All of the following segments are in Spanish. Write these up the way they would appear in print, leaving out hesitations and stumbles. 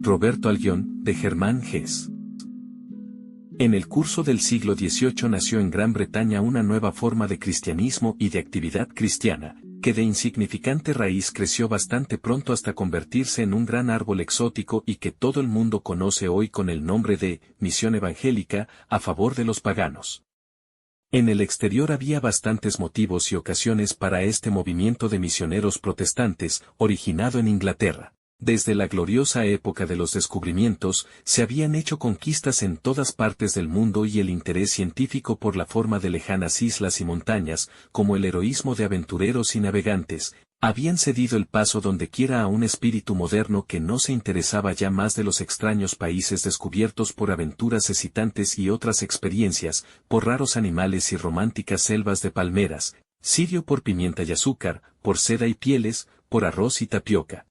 Roberto Alguión, de Germán Hesse. En el curso del siglo XVIII nació en Gran Bretaña una nueva forma de cristianismo y de actividad cristiana, que de insignificante raíz creció bastante pronto hasta convertirse en un gran árbol exótico y que todo el mundo conoce hoy con el nombre de Misión Evangélica, a favor de los paganos. En el exterior había bastantes motivos y ocasiones para este movimiento de misioneros protestantes, originado en Inglaterra. Desde la gloriosa época de los descubrimientos, se habían hecho conquistas en todas partes del mundo y el interés científico por la forma de lejanas islas y montañas, como el heroísmo de aventureros y navegantes, habían cedido el paso dondequiera a un espíritu moderno que no se interesaba ya más de los extraños países descubiertos por aventuras excitantes y otras experiencias, por raros animales y románticas selvas de palmeras, sirio por pimienta y azúcar, por seda y pieles, por arroz y tapioca.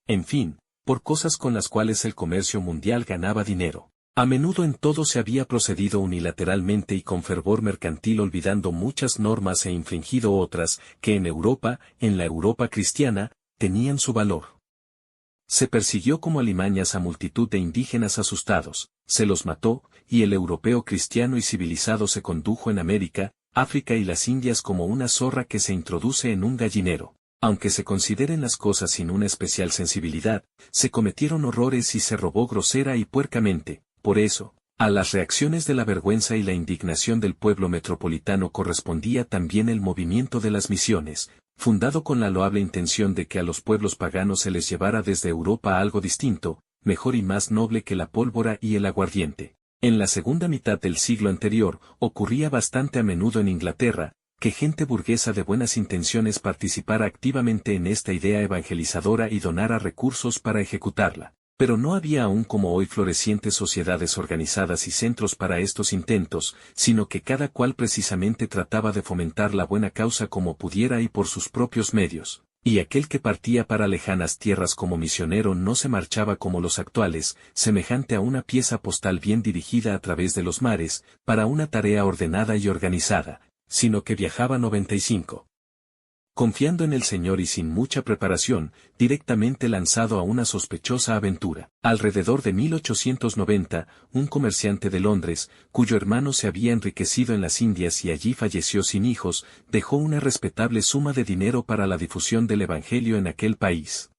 En fin, por cosas con las cuales el comercio mundial ganaba dinero. A menudo en todo se había procedido unilateralmente y con fervor mercantil olvidando muchas normas e infringido otras, que en Europa, en la Europa cristiana, tenían su valor. Se persiguió como alimañas a multitud de indígenas asustados, se los mató, y el europeo cristiano y civilizado se condujo en América, África y las Indias como una zorra que se introduce en un gallinero. Aunque se consideren las cosas sin una especial sensibilidad, se cometieron horrores y se robó grosera y puercamente. Por eso, a las reacciones de la vergüenza y la indignación del pueblo metropolitano correspondía también el movimiento de las misiones, fundado con la loable intención de que a los pueblos paganos se les llevara desde Europa algo distinto, mejor y más noble que la pólvora y el aguardiente. En la segunda mitad del siglo anterior, ocurría bastante a menudo en Inglaterra, que gente burguesa de buenas intenciones participara activamente en esta idea evangelizadora y donara recursos para ejecutarla. Pero no había aún como hoy florecientes sociedades organizadas y centros para estos intentos, sino que cada cual precisamente trataba de fomentar la buena causa como pudiera y por sus propios medios, y aquel que partía para lejanas tierras como misionero no se marchaba como los actuales, semejante a una pieza postal bien dirigida a través de los mares, para una tarea ordenada y organizada, sino que viajaba 95. Confiando en el Señor y sin mucha preparación, directamente lanzado a una sospechosa aventura. Alrededor de 1890, un comerciante de Londres, cuyo hermano se había enriquecido en las Indias y allí falleció sin hijos, dejó una respetable suma de dinero para la difusión del Evangelio en aquel país.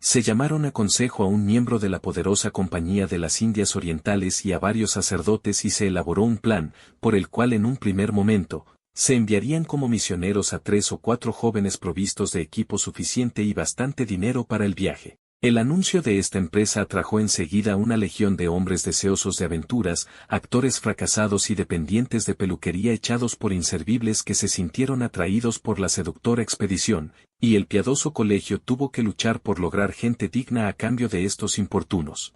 Se llamaron a consejo a un miembro de la poderosa Compañía de las Indias Orientales y a varios sacerdotes y se elaboró un plan, por el cual en un primer momento, se enviarían como misioneros a 3 o 4 jóvenes provistos de equipo suficiente y bastante dinero para el viaje. El anuncio de esta empresa atrajo enseguida una legión de hombres deseosos de aventuras, actores fracasados y dependientes de peluquería echados por inservibles que se sintieron atraídos por la seductora expedición, y el piadoso colegio tuvo que luchar por lograr gente digna a cambio de estos importunos.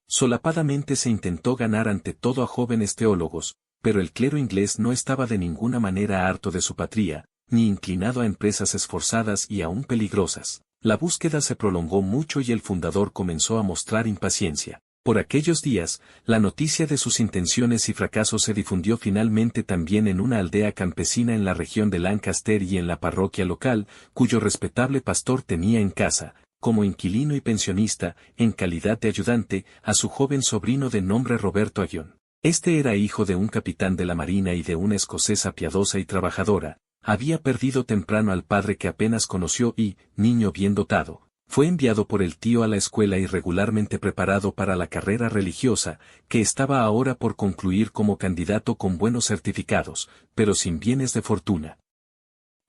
Solapadamente se intentó ganar ante todo a jóvenes teólogos, pero el clero inglés no estaba de ninguna manera harto de su patria, ni inclinado a empresas esforzadas y aún peligrosas. La búsqueda se prolongó mucho y el fundador comenzó a mostrar impaciencia. Por aquellos días, la noticia de sus intenciones y fracasos se difundió finalmente también en una aldea campesina en la región de Lancaster y en la parroquia local, cuyo respetable pastor tenía en casa, como inquilino y pensionista, en calidad de ayudante, a su joven sobrino de nombre Roberto Alguión. Este era hijo de un capitán de la marina y de una escocesa piadosa y trabajadora. Había perdido temprano al padre que apenas conoció y, niño bien dotado, fue enviado por el tío a la escuela y regularmente preparado para la carrera religiosa, que estaba ahora por concluir como candidato con buenos certificados, pero sin bienes de fortuna.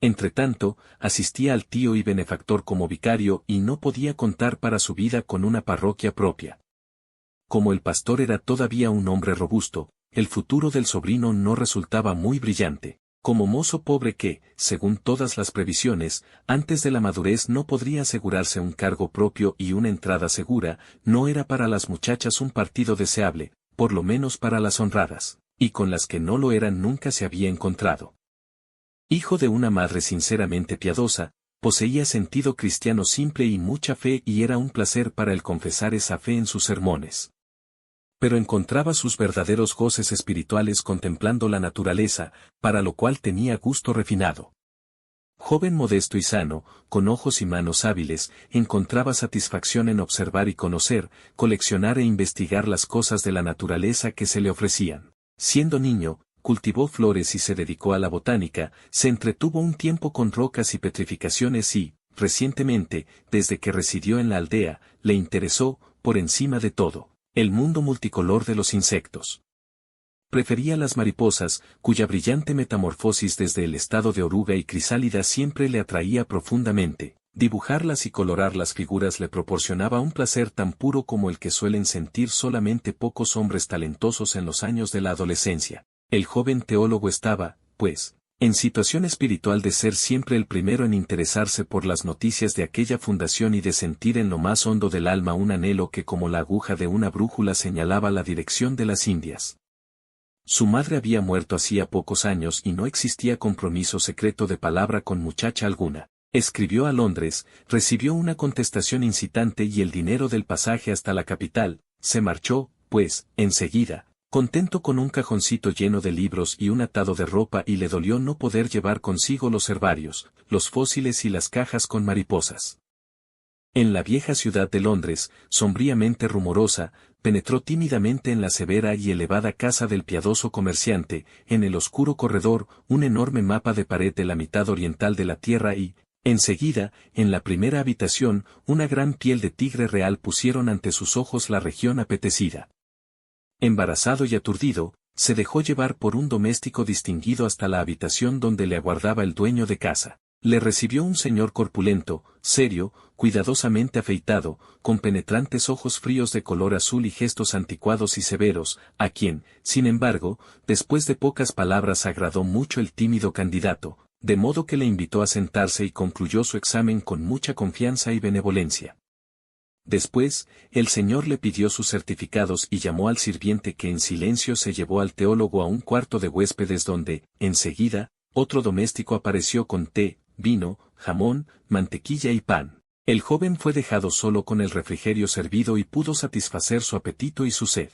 Entretanto, asistía al tío y benefactor como vicario y no podía contar para su vida con una parroquia propia. Como el pastor era todavía un hombre robusto, el futuro del sobrino no resultaba muy brillante. Como mozo pobre que, según todas las previsiones, antes de la madurez no podría asegurarse un cargo propio y una entrada segura, no era para las muchachas un partido deseable, por lo menos para las honradas, y con las que no lo eran nunca se había encontrado. Hijo de una madre sinceramente piadosa, poseía sentido cristiano simple y mucha fe y era un placer para él confesar esa fe en sus sermones. Pero encontraba sus verdaderos goces espirituales contemplando la naturaleza, para lo cual tenía gusto refinado. Joven modesto y sano, con ojos y manos hábiles, encontraba satisfacción en observar y conocer, coleccionar e investigar las cosas de la naturaleza que se le ofrecían. Siendo niño, cultivó flores y se dedicó a la botánica, se entretuvo un tiempo con rocas y petrificaciones y, recientemente, desde que residió en la aldea, le interesó, por encima de todo, el mundo multicolor de los insectos. Prefería las mariposas, cuya brillante metamorfosis desde el estado de oruga y crisálida siempre le atraía profundamente. Dibujarlas y colorar las figuras le proporcionaba un placer tan puro como el que suelen sentir solamente pocos hombres talentosos en los años de la adolescencia. El joven teólogo estaba, pues, en situación espiritual de ser siempre el primero en interesarse por las noticias de aquella fundación y de sentir en lo más hondo del alma un anhelo que como la aguja de una brújula señalaba la dirección de las Indias. Su madre había muerto hacía pocos años y no existía compromiso secreto de palabra con muchacha alguna. Escribió a Londres, recibió una contestación incitante y el dinero del pasaje hasta la capital, se marchó, pues, enseguida, contento con un cajoncito lleno de libros y un atado de ropa y le dolió no poder llevar consigo los herbarios, los fósiles y las cajas con mariposas. En la vieja ciudad de Londres, sombríamente rumorosa, penetró tímidamente en la severa y elevada casa del piadoso comerciante, en el oscuro corredor, un enorme mapa de pared de la mitad oriental de la tierra y, enseguida, en la primera habitación, una gran piel de tigre real pusieron ante sus ojos la región apetecida. Embarazado y aturdido, se dejó llevar por un doméstico distinguido hasta la habitación donde le aguardaba el dueño de casa. Le recibió un señor corpulento, serio, cuidadosamente afeitado, con penetrantes ojos fríos de color azul y gestos anticuados y severos, a quien, sin embargo, después de pocas palabras agradó mucho el tímido candidato, de modo que le invitó a sentarse y concluyó su examen con mucha confianza y benevolencia. Después, el señor le pidió sus certificados y llamó al sirviente que en silencio se llevó al teólogo a un cuarto de huéspedes donde, enseguida, otro doméstico apareció con té, vino, jamón, mantequilla y pan. El joven fue dejado solo con el refrigerio servido y pudo satisfacer su apetito y su sed.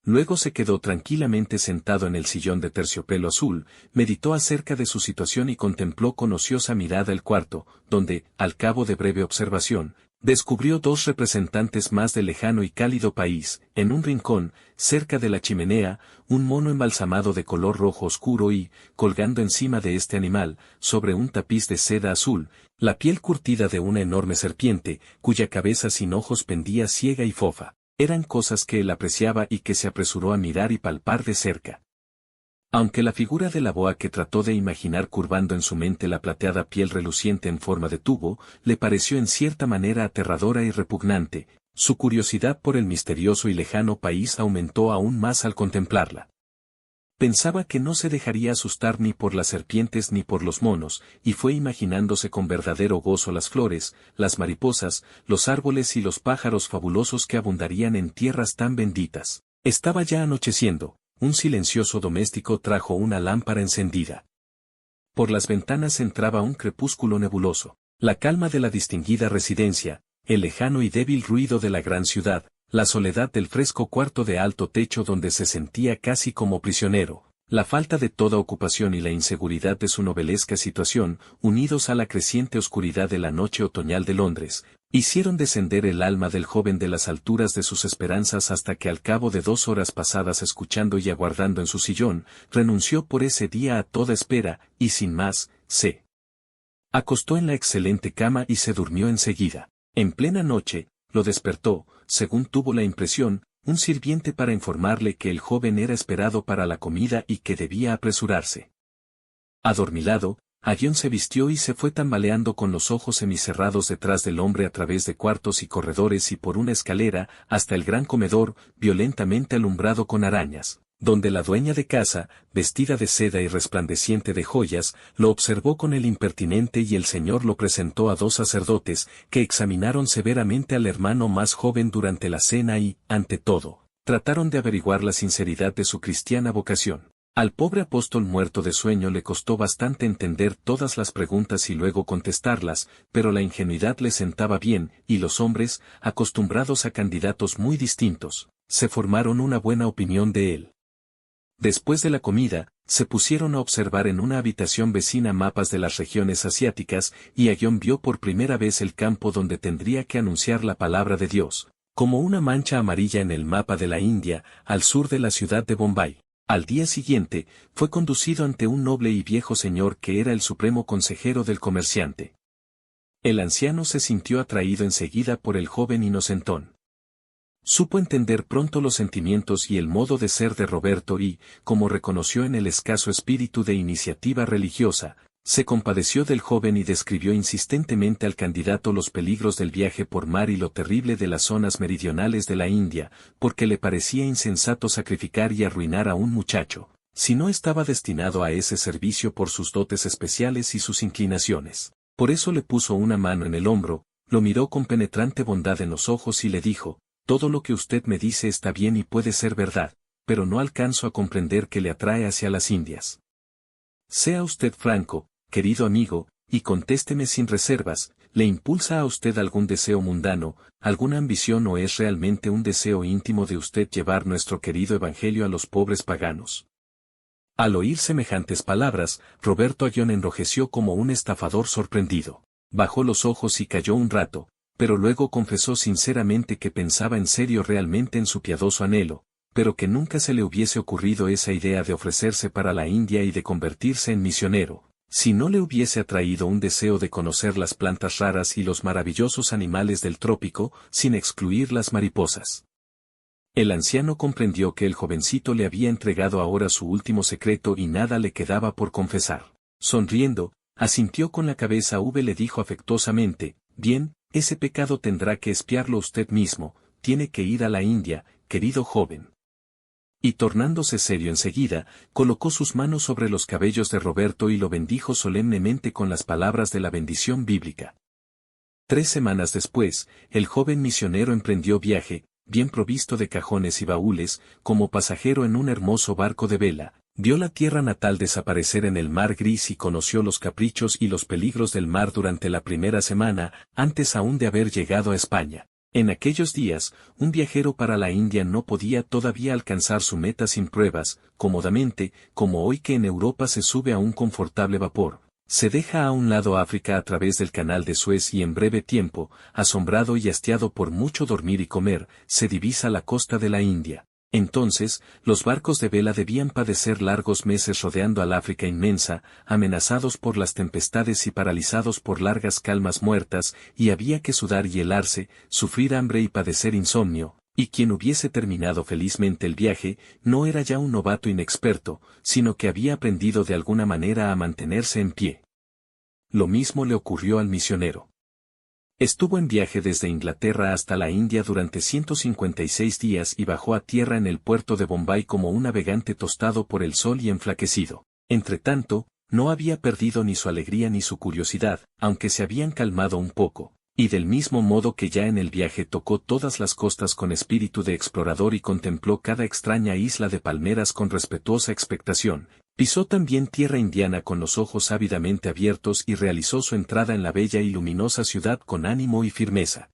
Luego se quedó tranquilamente sentado en el sillón de terciopelo azul, meditó acerca de su situación y contempló con ociosa mirada el cuarto, donde, al cabo de breve observación, descubrió dos representantes más del lejano y cálido país, en un rincón, cerca de la chimenea, un mono embalsamado de color rojo oscuro y, colgando encima de este animal, sobre un tapiz de seda azul, la piel curtida de una enorme serpiente, cuya cabeza sin ojos pendía ciega y fofa. Eran cosas que él apreciaba y que se apresuró a mirar y palpar de cerca. Aunque la figura de la boa que trató de imaginar curvando en su mente la plateada piel reluciente en forma de tubo, le pareció en cierta manera aterradora y repugnante, su curiosidad por el misterioso y lejano país aumentó aún más al contemplarla. Pensaba que no se dejaría asustar ni por las serpientes ni por los monos, y fue imaginándose con verdadero gozo las flores, las mariposas, los árboles y los pájaros fabulosos que abundarían en tierras tan benditas. Estaba ya anocheciendo. Un silencioso doméstico trajo una lámpara encendida. Por las ventanas entraba un crepúsculo nebuloso. La calma de la distinguida residencia, el lejano y débil ruido de la gran ciudad, la soledad del fresco cuarto de alto techo donde se sentía casi como prisionero, la falta de toda ocupación y la inseguridad de su novelesca situación, unidos a la creciente oscuridad de la noche otoñal de Londres, hicieron descender el alma del joven de las alturas de sus esperanzas hasta que al cabo de 2 horas pasadas escuchando y aguardando en su sillón, renunció por ese día a toda espera, y sin más, se acostó en la excelente cama y se durmió enseguida. En plena noche, lo despertó, según tuvo la impresión, un sirviente para informarle que el joven era esperado para la comida y que debía apresurarse. Adormilado, Aggion se vistió y se fue tambaleando con los ojos semicerrados detrás del hombre a través de cuartos y corredores y por una escalera, hasta el gran comedor, violentamente alumbrado con arañas, donde la dueña de casa, vestida de seda y resplandeciente de joyas, lo observó con el impertinente y el señor lo presentó a 2 sacerdotes, que examinaron severamente al hermano más joven durante la cena y, ante todo, trataron de averiguar la sinceridad de su cristiana vocación. Al pobre apóstol muerto de sueño le costó bastante entender todas las preguntas y luego contestarlas, pero la ingenuidad le sentaba bien, y los hombres, acostumbrados a candidatos muy distintos, se formaron una buena opinión de él. Después de la comida, se pusieron a observar en una habitación vecina mapas de las regiones asiáticas, y Aghion vio por primera vez el campo donde tendría que anunciar la palabra de Dios, como una mancha amarilla en el mapa de la India, al sur de la ciudad de Bombay. Al día siguiente, fue conducido ante un noble y viejo señor que era el supremo consejero del comerciante. El anciano se sintió atraído enseguida por el joven inocentón. Supo entender pronto los sentimientos y el modo de ser de Roberto y, como reconoció en el escaso espíritu de iniciativa religiosa, se compadeció del joven y describió insistentemente al candidato los peligros del viaje por mar y lo terrible de las zonas meridionales de la India, porque le parecía insensato sacrificar y arruinar a un muchacho, si no estaba destinado a ese servicio por sus dotes especiales y sus inclinaciones. Por eso le puso una mano en el hombro, lo miró con penetrante bondad en los ojos y le dijo: todo lo que usted me dice está bien y puede ser verdad, pero no alcanzo a comprender qué le atrae hacia las Indias. Sea usted franco, querido amigo, y contésteme sin reservas, ¿le impulsa a usted algún deseo mundano, alguna ambición o es realmente un deseo íntimo de usted llevar nuestro querido evangelio a los pobres paganos? Al oír semejantes palabras, Roberto Aghion enrojeció como un estafador sorprendido. Bajó los ojos y calló un rato, pero luego confesó sinceramente que pensaba en serio realmente en su piadoso anhelo, pero que nunca se le hubiese ocurrido esa idea de ofrecerse para la India y de convertirse en misionero, si no le hubiese atraído un deseo de conocer las plantas raras y los maravillosos animales del trópico, sin excluir las mariposas. El anciano comprendió que el jovencito le había entregado ahora su último secreto y nada le quedaba por confesar. Sonriendo, asintió con la cabeza. Le dijo afectuosamente: bien, ese pecado tendrá que expiarlo usted mismo, tiene que ir a la India, querido joven. Y tornándose serio enseguida, colocó sus manos sobre los cabellos de Roberto y lo bendijo solemnemente con las palabras de la bendición bíblica. 3 semanas después, el joven misionero emprendió viaje, bien provisto de cajones y baúles, como pasajero en un hermoso barco de vela. Vio la tierra natal desaparecer en el mar gris y conoció los caprichos y los peligros del mar durante la primera semana, antes aún de haber llegado a España. En aquellos días, un viajero para la India no podía todavía alcanzar su meta sin pruebas, cómodamente, como hoy que en Europa se sube a un confortable vapor. Se deja a un lado África a través del canal de Suez y en breve tiempo, asombrado y hastiado por mucho dormir y comer, se divisa la costa de la India. Entonces, los barcos de vela debían padecer largos meses rodeando al África inmensa, amenazados por las tempestades y paralizados por largas calmas muertas, y había que sudar y helarse, sufrir hambre y padecer insomnio, y quien hubiese terminado felizmente el viaje, no era ya un novato inexperto, sino que había aprendido de alguna manera a mantenerse en pie. Lo mismo le ocurrió al misionero. Estuvo en viaje desde Inglaterra hasta la India durante 156 días y bajó a tierra en el puerto de Bombay como un navegante tostado por el sol y enflaquecido. Entretanto, no había perdido ni su alegría ni su curiosidad, aunque se habían calmado un poco, y del mismo modo que ya en el viaje tocó todas las costas con espíritu de explorador y contempló cada extraña isla de palmeras con respetuosa expectación. Pisó también tierra indiana con los ojos ávidamente abiertos y realizó su entrada en la bella y luminosa ciudad con ánimo y firmeza.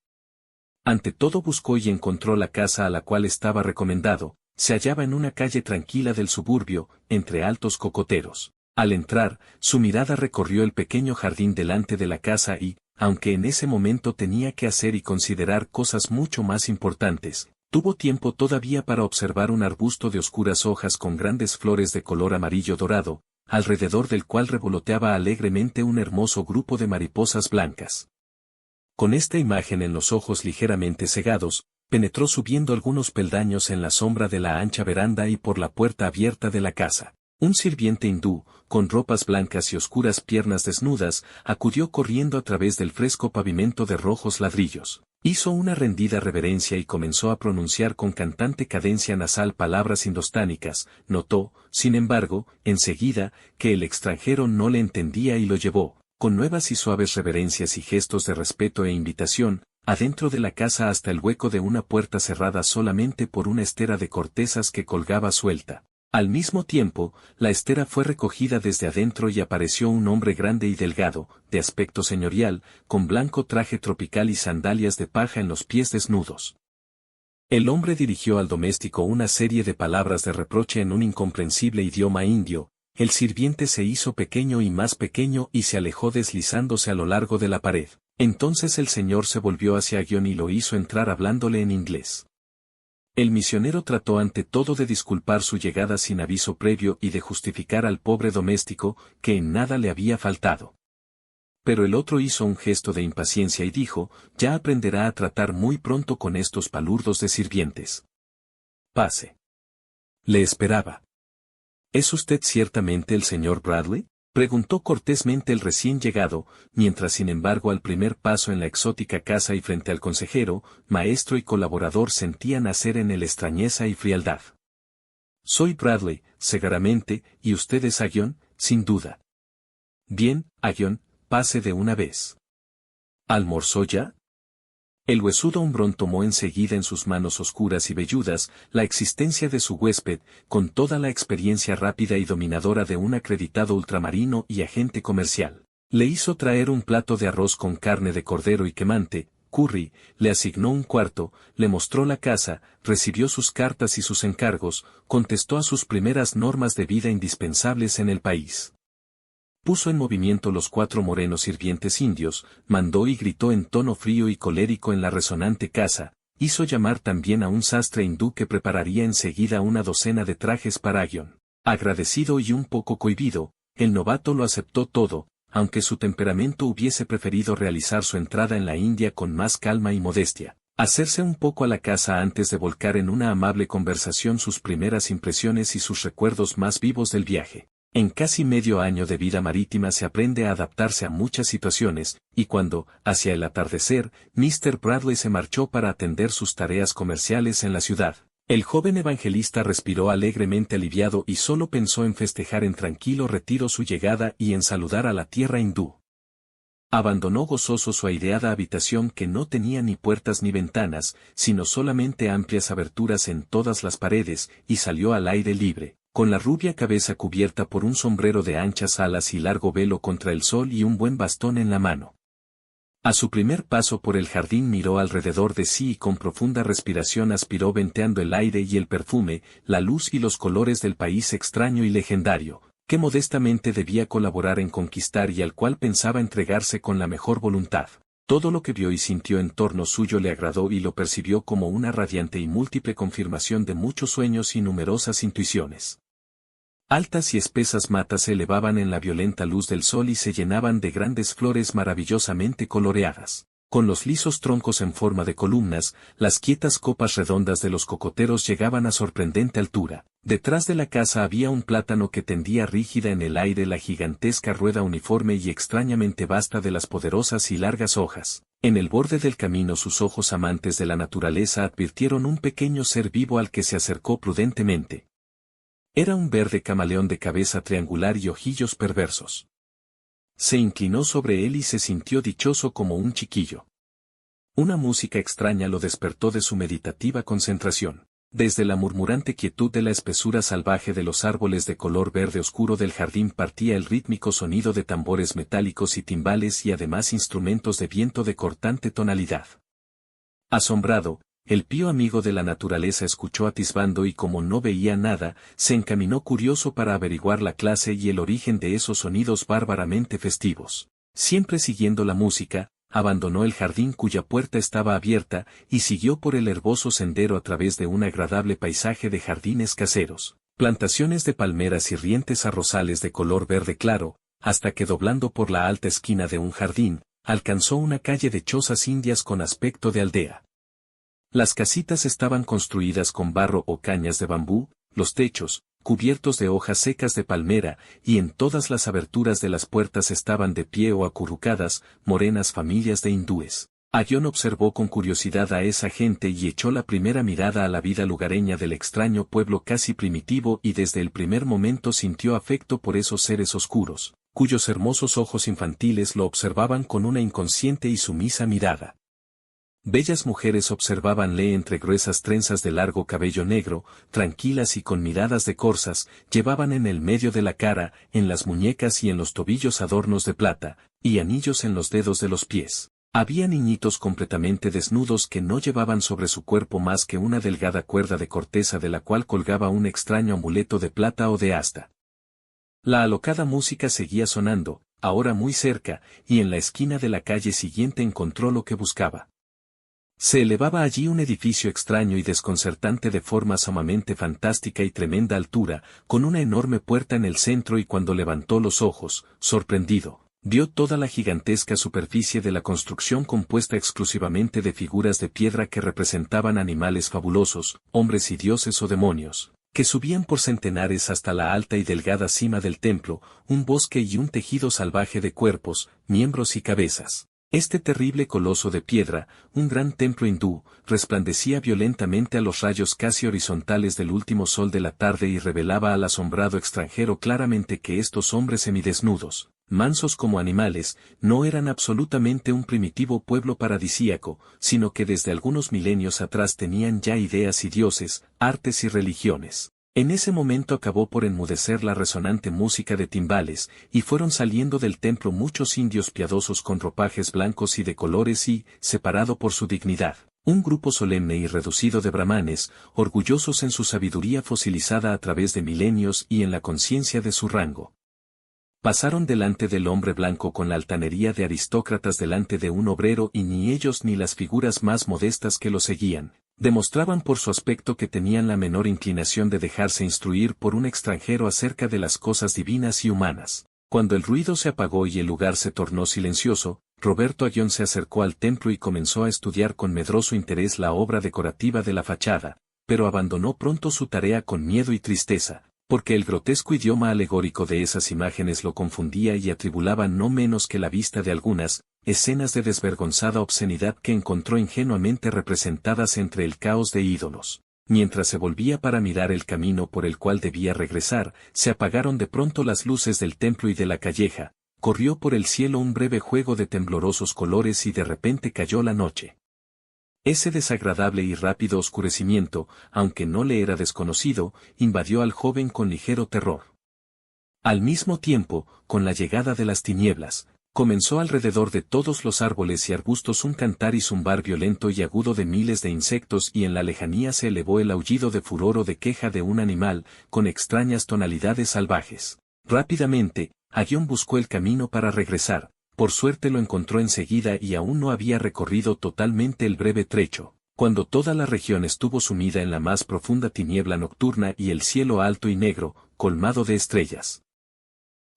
Ante todo buscó y encontró la casa a la cual estaba recomendado. Se hallaba en una calle tranquila del suburbio, entre altos cocoteros. Al entrar, su mirada recorrió el pequeño jardín delante de la casa y, aunque en ese momento tenía que hacer y considerar cosas mucho más importantes, tuvo tiempo todavía para observar un arbusto de oscuras hojas con grandes flores de color amarillo dorado, alrededor del cual revoloteaba alegremente un hermoso grupo de mariposas blancas. Con esta imagen en los ojos ligeramente cegados, penetró subiendo algunos peldaños en la sombra de la ancha veranda y por la puerta abierta de la casa. Un sirviente hindú, con ropas blancas y oscuras piernas desnudas, acudió corriendo a través del fresco pavimento de rojos ladrillos. Hizo una rendida reverencia y comenzó a pronunciar con cantante cadencia nasal palabras indostánicas. Notó, sin embargo, enseguida, que el extranjero no le entendía y lo llevó, con nuevas y suaves reverencias y gestos de respeto e invitación, adentro de la casa hasta el hueco de una puerta cerrada solamente por una estera de cortezas que colgaba suelta. Al mismo tiempo, la estera fue recogida desde adentro y apareció un hombre grande y delgado, de aspecto señorial, con blanco traje tropical y sandalias de paja en los pies desnudos. El hombre dirigió al doméstico una serie de palabras de reproche en un incomprensible idioma indio, El sirviente se hizo pequeño y más pequeño y se alejó deslizándose a lo largo de la pared. Entonces el señor se volvió hacia Aghion y lo hizo entrar hablándole en inglés. El misionero trató ante todo de disculpar su llegada sin aviso previo y de justificar al pobre doméstico, que en nada le había faltado. Pero el otro hizo un gesto de impaciencia y dijo, ya aprenderá a tratar muy pronto con estos palurdos de sirvientes. Pase. Le esperaba. ¿Es usted ciertamente el señor Bradley? Preguntó cortésmente el recién llegado, mientras sin embargo al primer paso en la exótica casa y frente al consejero, maestro y colaborador sentía nacer en él extrañeza y frialdad. Soy Bradley, segaramente, y usted es Aghion, sin duda. Bien, Aghion, pase de una vez. ¿Almorzó ya? El huesudo hombrón tomó enseguida en sus manos oscuras y velludas la existencia de su huésped, con toda la experiencia rápida y dominadora de un acreditado ultramarino y agente comercial. Le hizo traer un plato de arroz con carne de cordero y quemante, curry, le asignó un cuarto, le mostró la casa, recibió sus cartas y sus encargos, contestó a sus primeras normas de vida indispensables en el país. Puso en movimiento los 4 morenos sirvientes indios, mandó y gritó en tono frío y colérico en la resonante casa, hizo llamar también a un sastre hindú que prepararía enseguida una docena de trajes para Aghion. Agradecido y un poco cohibido, el novato lo aceptó todo, aunque su temperamento hubiese preferido realizar su entrada en la India con más calma y modestia, hacerse un poco a la casa antes de volcar en una amable conversación sus primeras impresiones y sus recuerdos más vivos del viaje. En casi medio año de vida marítima se aprende a adaptarse a muchas situaciones, y cuando, hacia el atardecer, Mr. Bradley se marchó para atender sus tareas comerciales en la ciudad, el joven evangelista respiró alegremente aliviado y solo pensó en festejar en tranquilo retiro su llegada y en saludar a la tierra hindú. Abandonó gozoso su aireada habitación que no tenía ni puertas ni ventanas, sino solamente amplias aberturas en todas las paredes, y salió al aire libre, con la rubia cabeza cubierta por un sombrero de anchas alas y largo velo contra el sol y un buen bastón en la mano. A su primer paso por el jardín miró alrededor de sí y con profunda respiración aspiró venteando el aire y el perfume, la luz y los colores del país extraño y legendario, que modestamente debía colaborar en conquistar y al cual pensaba entregarse con la mejor voluntad. Todo lo que vio y sintió en torno suyo le agradó y lo percibió como una radiante y múltiple confirmación de muchos sueños y numerosas intuiciones. Altas y espesas matas se elevaban en la violenta luz del sol y se llenaban de grandes flores maravillosamente coloreadas. Con los lisos troncos en forma de columnas, las quietas copas redondas de los cocoteros llegaban a sorprendente altura. Detrás de la casa había un plátano que tendía rígida en el aire la gigantesca rueda uniforme y extrañamente vasta de las poderosas y largas hojas. En el borde del camino sus ojos amantes de la naturaleza advirtieron un pequeño ser vivo al que se acercó prudentemente. Era un verde camaleón de cabeza triangular y ojillos perversos. Se inclinó sobre él y se sintió dichoso como un chiquillo. Una música extraña lo despertó de su meditativa concentración. Desde la murmurante quietud de la espesura salvaje de los árboles de color verde oscuro del jardín partía el rítmico sonido de tambores metálicos y timbales y además instrumentos de viento de cortante tonalidad. Asombrado, el pío amigo de la naturaleza escuchó atisbando y como no veía nada, se encaminó curioso para averiguar la clase y el origen de esos sonidos bárbaramente festivos. Siempre siguiendo la música, abandonó el jardín cuya puerta estaba abierta y siguió por el herboso sendero a través de un agradable paisaje de jardines caseros, plantaciones de palmeras y rientes arrozales de color verde claro, hasta que doblando por la alta esquina de un jardín, alcanzó una calle de chozas indias con aspecto de aldea. Las casitas estaban construidas con barro o cañas de bambú, los techos, cubiertos de hojas secas de palmera, y en todas las aberturas de las puertas estaban de pie o acurrucadas, morenas familias de hindúes. Aghion observó con curiosidad a esa gente y echó la primera mirada a la vida lugareña del extraño pueblo casi primitivo y desde el primer momento sintió afecto por esos seres oscuros, cuyos hermosos ojos infantiles lo observaban con una inconsciente y sumisa mirada. Bellas mujeres observábanle entre gruesas trenzas de largo cabello negro, tranquilas y con miradas de corzas, llevaban en el medio de la cara, en las muñecas y en los tobillos adornos de plata, y anillos en los dedos de los pies. Había niñitos completamente desnudos que no llevaban sobre su cuerpo más que una delgada cuerda de corteza de la cual colgaba un extraño amuleto de plata o de asta. La alocada música seguía sonando, ahora muy cerca, y en la esquina de la calle siguiente encontró lo que buscaba. Se elevaba allí un edificio extraño y desconcertante de forma sumamente fantástica y tremenda altura, con una enorme puerta en el centro, y cuando levantó los ojos, sorprendido, vio toda la gigantesca superficie de la construcción compuesta exclusivamente de figuras de piedra que representaban animales fabulosos, hombres y dioses o demonios, que subían por centenares hasta la alta y delgada cima del templo, un bosque y un tejido salvaje de cuerpos, miembros y cabezas. Este terrible coloso de piedra, un gran templo hindú, resplandecía violentamente a los rayos casi horizontales del último sol de la tarde y revelaba al asombrado extranjero claramente que estos hombres semidesnudos, mansos como animales, no eran absolutamente un primitivo pueblo paradisíaco, sino que desde algunos milenios atrás tenían ya ideas y dioses, artes y religiones. En ese momento acabó por enmudecer la resonante música de timbales, y fueron saliendo del templo muchos indios piadosos con ropajes blancos y de colores y, separado por su dignidad, un grupo solemne y reducido de brahmanes, orgullosos en su sabiduría fosilizada a través de milenios y en la conciencia de su rango. Pasaron delante del hombre blanco con la altanería de aristócratas delante de un obrero, y ni ellos ni las figuras más modestas que lo seguían demostraban por su aspecto que tenían la menor inclinación de dejarse instruir por un extranjero acerca de las cosas divinas y humanas. Cuando el ruido se apagó y el lugar se tornó silencioso, Roberto Aguión se acercó al templo y comenzó a estudiar con medroso interés la obra decorativa de la fachada, pero abandonó pronto su tarea con miedo y tristeza, porque el grotesco idioma alegórico de esas imágenes lo confundía y atribulaba no menos que la vista de algunas escenas de desvergonzada obscenidad que encontró ingenuamente representadas entre el caos de ídolos. Mientras se volvía para mirar el camino por el cual debía regresar, se apagaron de pronto las luces del templo y de la calleja, corrió por el cielo un breve juego de temblorosos colores y de repente cayó la noche. Ese desagradable y rápido oscurecimiento, aunque no le era desconocido, invadió al joven con ligero terror. Al mismo tiempo, con la llegada de las tinieblas, comenzó alrededor de todos los árboles y arbustos un cantar y zumbar violento y agudo de miles de insectos, y en la lejanía se elevó el aullido de furor o de queja de un animal, con extrañas tonalidades salvajes. Rápidamente, Aguión buscó el camino para regresar, por suerte lo encontró enseguida y aún no había recorrido totalmente el breve trecho, cuando toda la región estuvo sumida en la más profunda tiniebla nocturna y el cielo alto y negro, colmado de estrellas.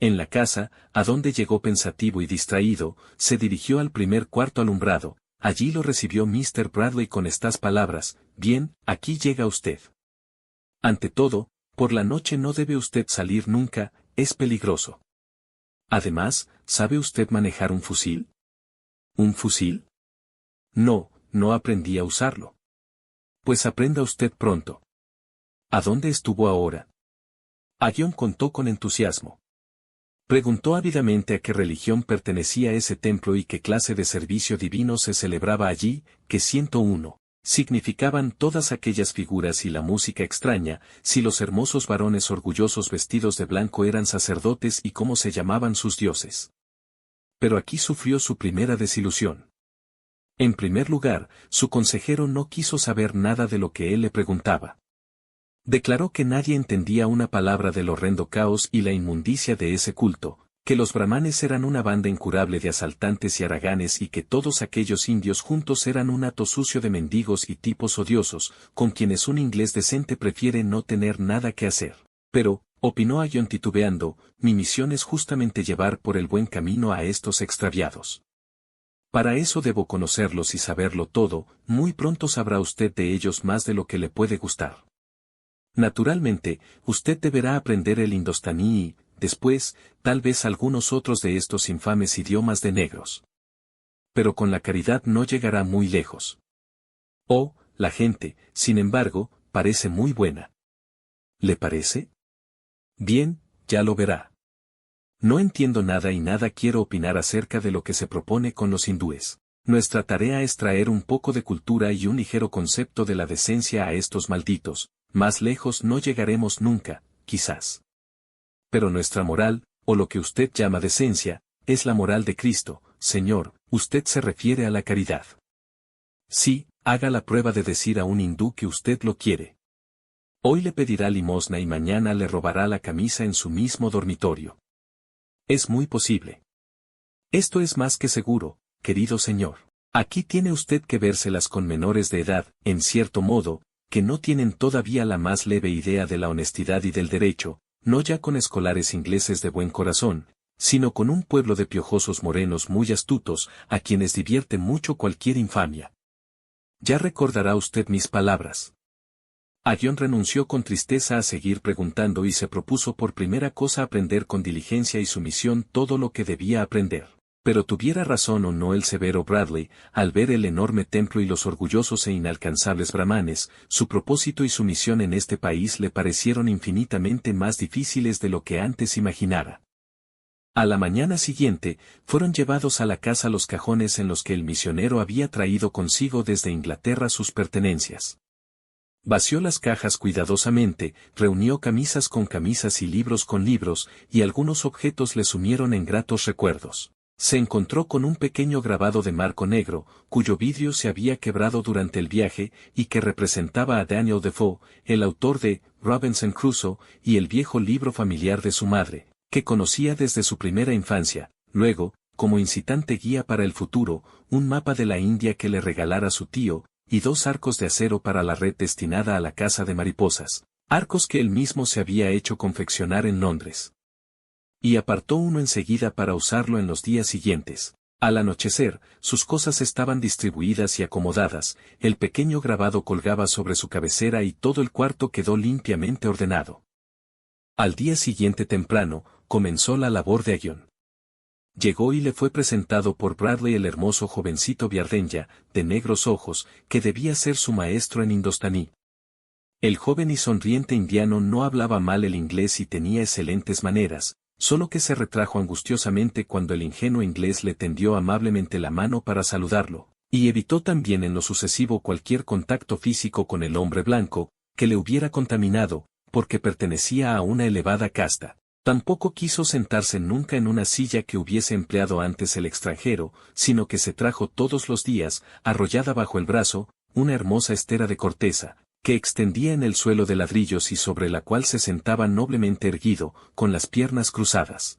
En la casa, a donde llegó pensativo y distraído, se dirigió al primer cuarto alumbrado. Allí lo recibió Mr. Bradley con estas palabras: «Bien, aquí llega usted. Ante todo, por la noche no debe usted salir nunca, es peligroso. Además, ¿sabe usted manejar un fusil?» «¿Un fusil? No, no aprendí a usarlo». «Pues aprenda usted pronto». «¿A dónde estuvo ahora?» Aguión contó con entusiasmo. Preguntó ávidamente a qué religión pertenecía ese templo y qué clase de servicio divino se celebraba allí, qué 101 significaban todas aquellas figuras y la música extraña, si los hermosos varones orgullosos vestidos de blanco eran sacerdotes y cómo se llamaban sus dioses. Pero aquí sufrió su primera desilusión. En primer lugar, su consejero no quiso saber nada de lo que él le preguntaba. Declaró que nadie entendía una palabra del horrendo caos y la inmundicia de ese culto, que los brahmanes eran una banda incurable de asaltantes y haraganes y que todos aquellos indios juntos eran un hato sucio de mendigos y tipos odiosos, con quienes un inglés decente prefiere no tener nada que hacer. Pero, opinó Aguión titubeando, mi misión es justamente llevar por el buen camino a estos extraviados. Para eso debo conocerlos y saberlo todo, muy pronto sabrá usted de ellos más de lo que le puede gustar. Naturalmente, usted deberá aprender el indostaní y, después, tal vez algunos otros de estos infames idiomas de negros. Pero con la caridad no llegará muy lejos. Oh, la gente, sin embargo, parece muy buena. ¿Le parece? Bien, ya lo verá. No entiendo nada y nada quiero opinar acerca de lo que se propone con los hindúes. Nuestra tarea es traer un poco de cultura y un ligero concepto de la decencia a estos malditos. Más lejos no llegaremos nunca, quizás. Pero nuestra moral, o lo que usted llama decencia, es la moral de Cristo, señor, usted se refiere a la caridad. Sí, haga la prueba de decir a un hindú que usted lo quiere. Hoy le pedirá limosna y mañana le robará la camisa en su mismo dormitorio. Es muy posible. Esto es más que seguro, querido señor. Aquí tiene usted que vérselas con menores de edad, en cierto modo, que no tienen todavía la más leve idea de la honestidad y del derecho, no ya con escolares ingleses de buen corazón, sino con un pueblo de piojosos morenos muy astutos, a quienes divierte mucho cualquier infamia. Ya recordará usted mis palabras. Aggion renunció con tristeza a seguir preguntando y se propuso por primera cosa aprender con diligencia y sumisión todo lo que debía aprender. Pero tuviera razón o no el severo Bradley, al ver el enorme templo y los orgullosos e inalcanzables brahmanes, su propósito y su misión en este país le parecieron infinitamente más difíciles de lo que antes imaginara. A la mañana siguiente, fueron llevados a la casa los cajones en los que el misionero había traído consigo desde Inglaterra sus pertenencias. Vació las cajas cuidadosamente, reunió camisas con camisas y libros con libros, y algunos objetos le sumieron en gratos recuerdos. Se encontró con un pequeño grabado de marco negro, cuyo vidrio se había quebrado durante el viaje, y que representaba a Daniel Defoe, el autor de Robinson Crusoe, y el viejo libro familiar de su madre, que conocía desde su primera infancia. Luego, como incitante guía para el futuro, un mapa de la India que le regalara su tío, y 2 arcos de acero para la red destinada a la caza de mariposas, arcos que él mismo se había hecho confeccionar en Londres. Y apartó uno enseguida para usarlo en los días siguientes. Al anochecer, sus cosas estaban distribuidas y acomodadas, el pequeño grabado colgaba sobre su cabecera y todo el cuarto quedó limpiamente ordenado. Al día siguiente temprano, comenzó la labor de Aggion. Llegó y le fue presentado por Bradley el hermoso jovencito Biardenya, de negros ojos, que debía ser su maestro en indostaní. El joven y sonriente indiano no hablaba mal el inglés y tenía excelentes maneras, solo que se retrajo angustiosamente cuando el ingenuo inglés le tendió amablemente la mano para saludarlo, y evitó también en lo sucesivo cualquier contacto físico con el hombre blanco, que le hubiera contaminado, porque pertenecía a una elevada casta. Tampoco quiso sentarse nunca en una silla que hubiese empleado antes el extranjero, sino que se trajo todos los días, arrollada bajo el brazo, una hermosa estera de corteza, que extendía en el suelo de ladrillos y sobre la cual se sentaba noblemente erguido, con las piernas cruzadas.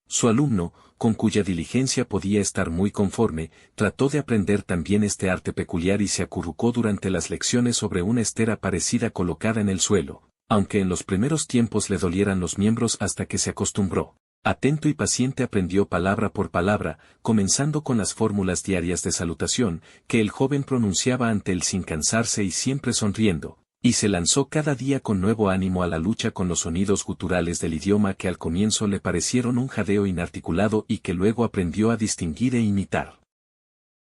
Su alumno, con cuya diligencia podía estar muy conforme, trató de aprender también este arte peculiar y se acurrucó durante las lecciones sobre una estera parecida colocada en el suelo, aunque en los primeros tiempos le dolieran los miembros hasta que se acostumbró. Atento y paciente aprendió palabra por palabra, comenzando con las fórmulas diarias de salutación, que el joven pronunciaba ante él sin cansarse y siempre sonriendo, y se lanzó cada día con nuevo ánimo a la lucha con los sonidos guturales del idioma que al comienzo le parecieron un jadeo inarticulado y que luego aprendió a distinguir e imitar.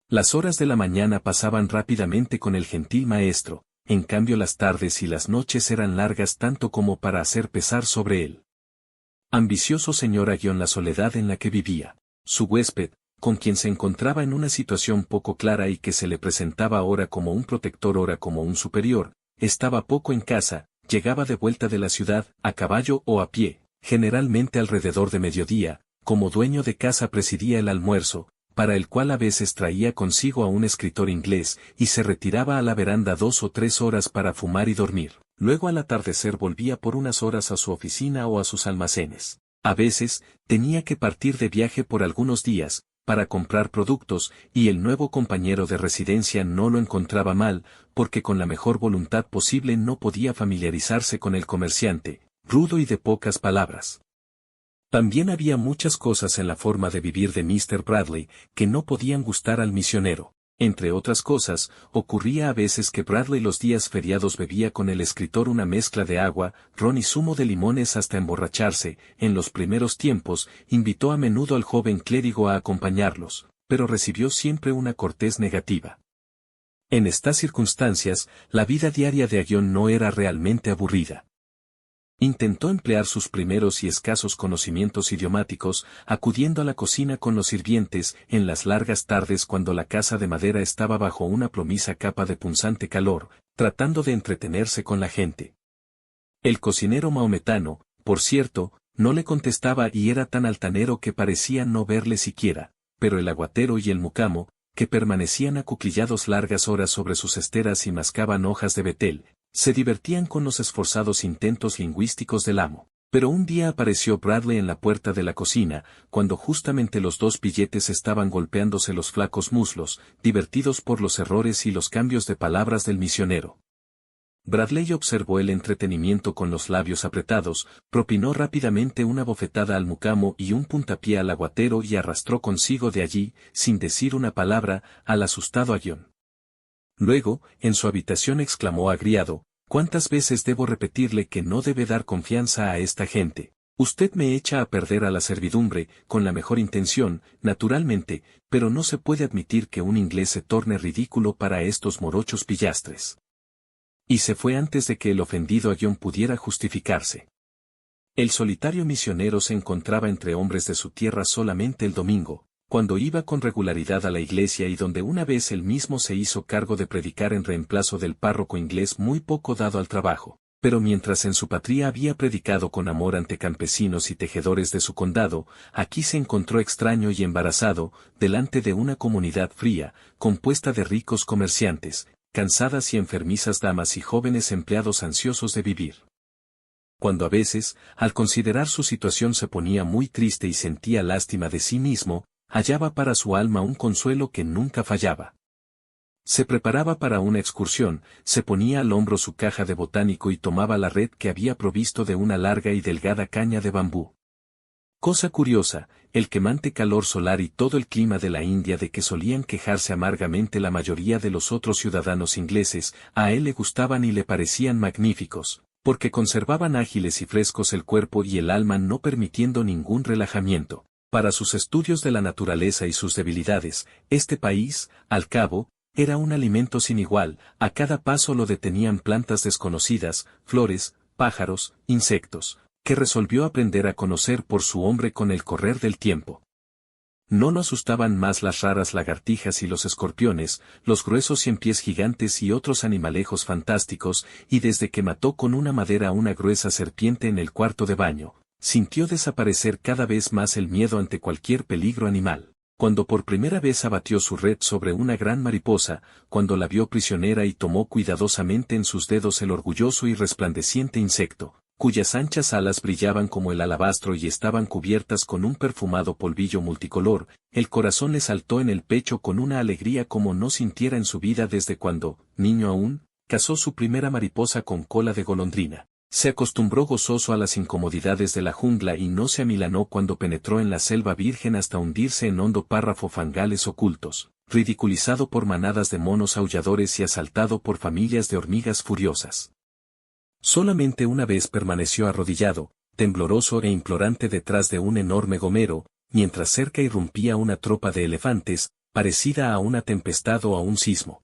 Las horas de la mañana pasaban rápidamente con el gentil maestro, en cambio las tardes y las noches eran largas tanto como para hacer pesar sobre él. Ambicioso señor Aggion la soledad en la que vivía. Su huésped, con quien se encontraba en una situación poco clara y que se le presentaba ahora como un protector ora como un superior, estaba poco en casa, llegaba de vuelta de la ciudad, a caballo o a pie, generalmente alrededor de mediodía, como dueño de casa presidía el almuerzo, para el cual a veces traía consigo a un escritor inglés, y se retiraba a la veranda 2 o 3 horas para fumar y dormir. Luego al atardecer volvía por unas horas a su oficina o a sus almacenes. A veces, tenía que partir de viaje por algunos días, para comprar productos, y el nuevo compañero de residencia no lo encontraba mal, porque con la mejor voluntad posible no podía familiarizarse con el comerciante, rudo y de pocas palabras. También había muchas cosas en la forma de vivir de Mr. Bradley, que no podían gustar al misionero. Entre otras cosas, ocurría a veces que Bradley los días feriados bebía con el escritor una mezcla de agua, ron y zumo de limones hasta emborracharse. En los primeros tiempos, invitó a menudo al joven clérigo a acompañarlos, pero recibió siempre una cortés negativa. En estas circunstancias, la vida diaria de Aggion no era realmente aburrida. Intentó emplear sus primeros y escasos conocimientos idiomáticos, acudiendo a la cocina con los sirvientes en las largas tardes cuando la casa de madera estaba bajo una plomiza capa de punzante calor, tratando de entretenerse con la gente. El cocinero mahometano, por cierto, no le contestaba y era tan altanero que parecía no verle siquiera, pero el aguatero y el mucamo, que permanecían acuclillados largas horas sobre sus esteras y mascaban hojas de betel, Se divertían con los esforzados intentos lingüísticos del amo. Pero un día apareció Bradley en la puerta de la cocina, cuando justamente los dos billetes estaban golpeándose los flacos muslos, divertidos por los errores y los cambios de palabras del misionero. Bradley observó el entretenimiento con los labios apretados, propinó rápidamente una bofetada al mucamo y un puntapié al aguatero y arrastró consigo de allí, sin decir una palabra, al asustado John. Luego, en su habitación exclamó agriado: «¿Cuántas veces debo repetirle que no debe dar confianza a esta gente? Usted me echa a perder a la servidumbre, con la mejor intención, naturalmente, pero no se puede admitir que un inglés se torne ridículo para estos morochos pillastres». Y se fue antes de que el ofendido John pudiera justificarse. El solitario misionero se encontraba entre hombres de su tierra solamente el domingo, cuando iba con regularidad a la iglesia y donde una vez él mismo se hizo cargo de predicar en reemplazo del párroco inglés muy poco dado al trabajo, pero mientras en su patria había predicado con amor ante campesinos y tejedores de su condado, aquí se encontró extraño y embarazado, delante de una comunidad fría, compuesta de ricos comerciantes, cansadas y enfermizas damas y jóvenes empleados ansiosos de vivir. Cuando a veces, al considerar su situación se ponía muy triste y sentía lástima de sí mismo, hallaba para su alma un consuelo que nunca fallaba. Se preparaba para una excursión, se ponía al hombro su caja de botánico y tomaba la red que había provisto de una larga y delgada caña de bambú. Cosa curiosa, el quemante calor solar y todo el clima de la India de que solían quejarse amargamente la mayoría de los otros ciudadanos ingleses, a él le gustaban y le parecían magníficos, porque conservaban ágiles y frescos el cuerpo y el alma no permitiendo ningún relajamiento. Para sus estudios de la naturaleza y sus debilidades, este país, al cabo, era un alimento sin igual, a cada paso lo detenían plantas desconocidas, flores, pájaros, insectos, que resolvió aprender a conocer por su hombre con el correr del tiempo. No lo asustaban más las raras lagartijas y los escorpiones, los gruesos ciempiés gigantes y otros animalejos fantásticos, y desde que mató con una madera a una gruesa serpiente en el cuarto de baño, sintió desaparecer cada vez más el miedo ante cualquier peligro animal. Cuando por primera vez abatió su red sobre una gran mariposa, cuando la vio prisionera y tomó cuidadosamente en sus dedos el orgulloso y resplandeciente insecto, cuyas anchas alas brillaban como el alabastro y estaban cubiertas con un perfumado polvillo multicolor, el corazón le saltó en el pecho con una alegría como no sintiera en su vida desde cuando, niño aún, cazó su primera mariposa con cola de golondrina. Se acostumbró gozoso a las incomodidades de la jungla y no se amilanó cuando penetró en la selva virgen hasta hundirse en hondo párrafo fangales ocultos, ridiculizado por manadas de monos aulladores y asaltado por familias de hormigas furiosas. Solamente una vez permaneció arrodillado, tembloroso e implorante detrás de un enorme gomero, mientras cerca irrumpía una tropa de elefantes, parecida a una tempestad o a un sismo.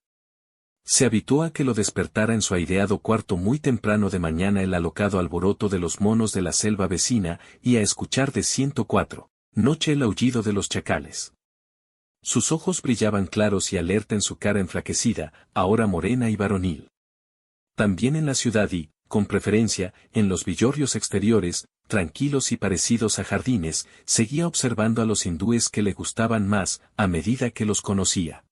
Se habituó a que lo despertara en su aireado cuarto muy temprano de mañana el alocado alboroto de los monos de la selva vecina y a escuchar de 104 noche el aullido de los chacales. Sus ojos brillaban claros y alerta en su cara enflaquecida, ahora morena y varonil. También en la ciudad y, con preferencia, en los villorrios exteriores, tranquilos y parecidos a jardines, seguía observando a los hindúes que le gustaban más, a medida que los conocía.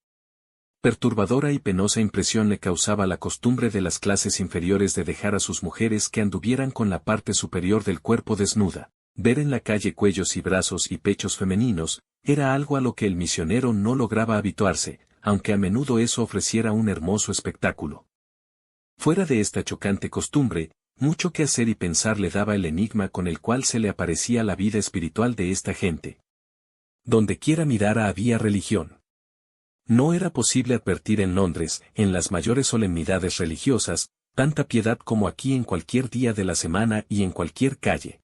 Perturbadora y penosa impresión le causaba la costumbre de las clases inferiores de dejar a sus mujeres que anduvieran con la parte superior del cuerpo desnuda. Ver en la calle cuellos y brazos y pechos femeninos, era algo a lo que el misionero no lograba habituarse, aunque a menudo eso ofreciera un hermoso espectáculo. Fuera de esta chocante costumbre, mucho que hacer y pensar le daba el enigma con el cual se le aparecía la vida espiritual de esta gente. Donde quiera mirara había religión. No era posible advertir en Londres, en las mayores solemnidades religiosas, tanta piedad como aquí en cualquier día de la semana y en cualquier calle.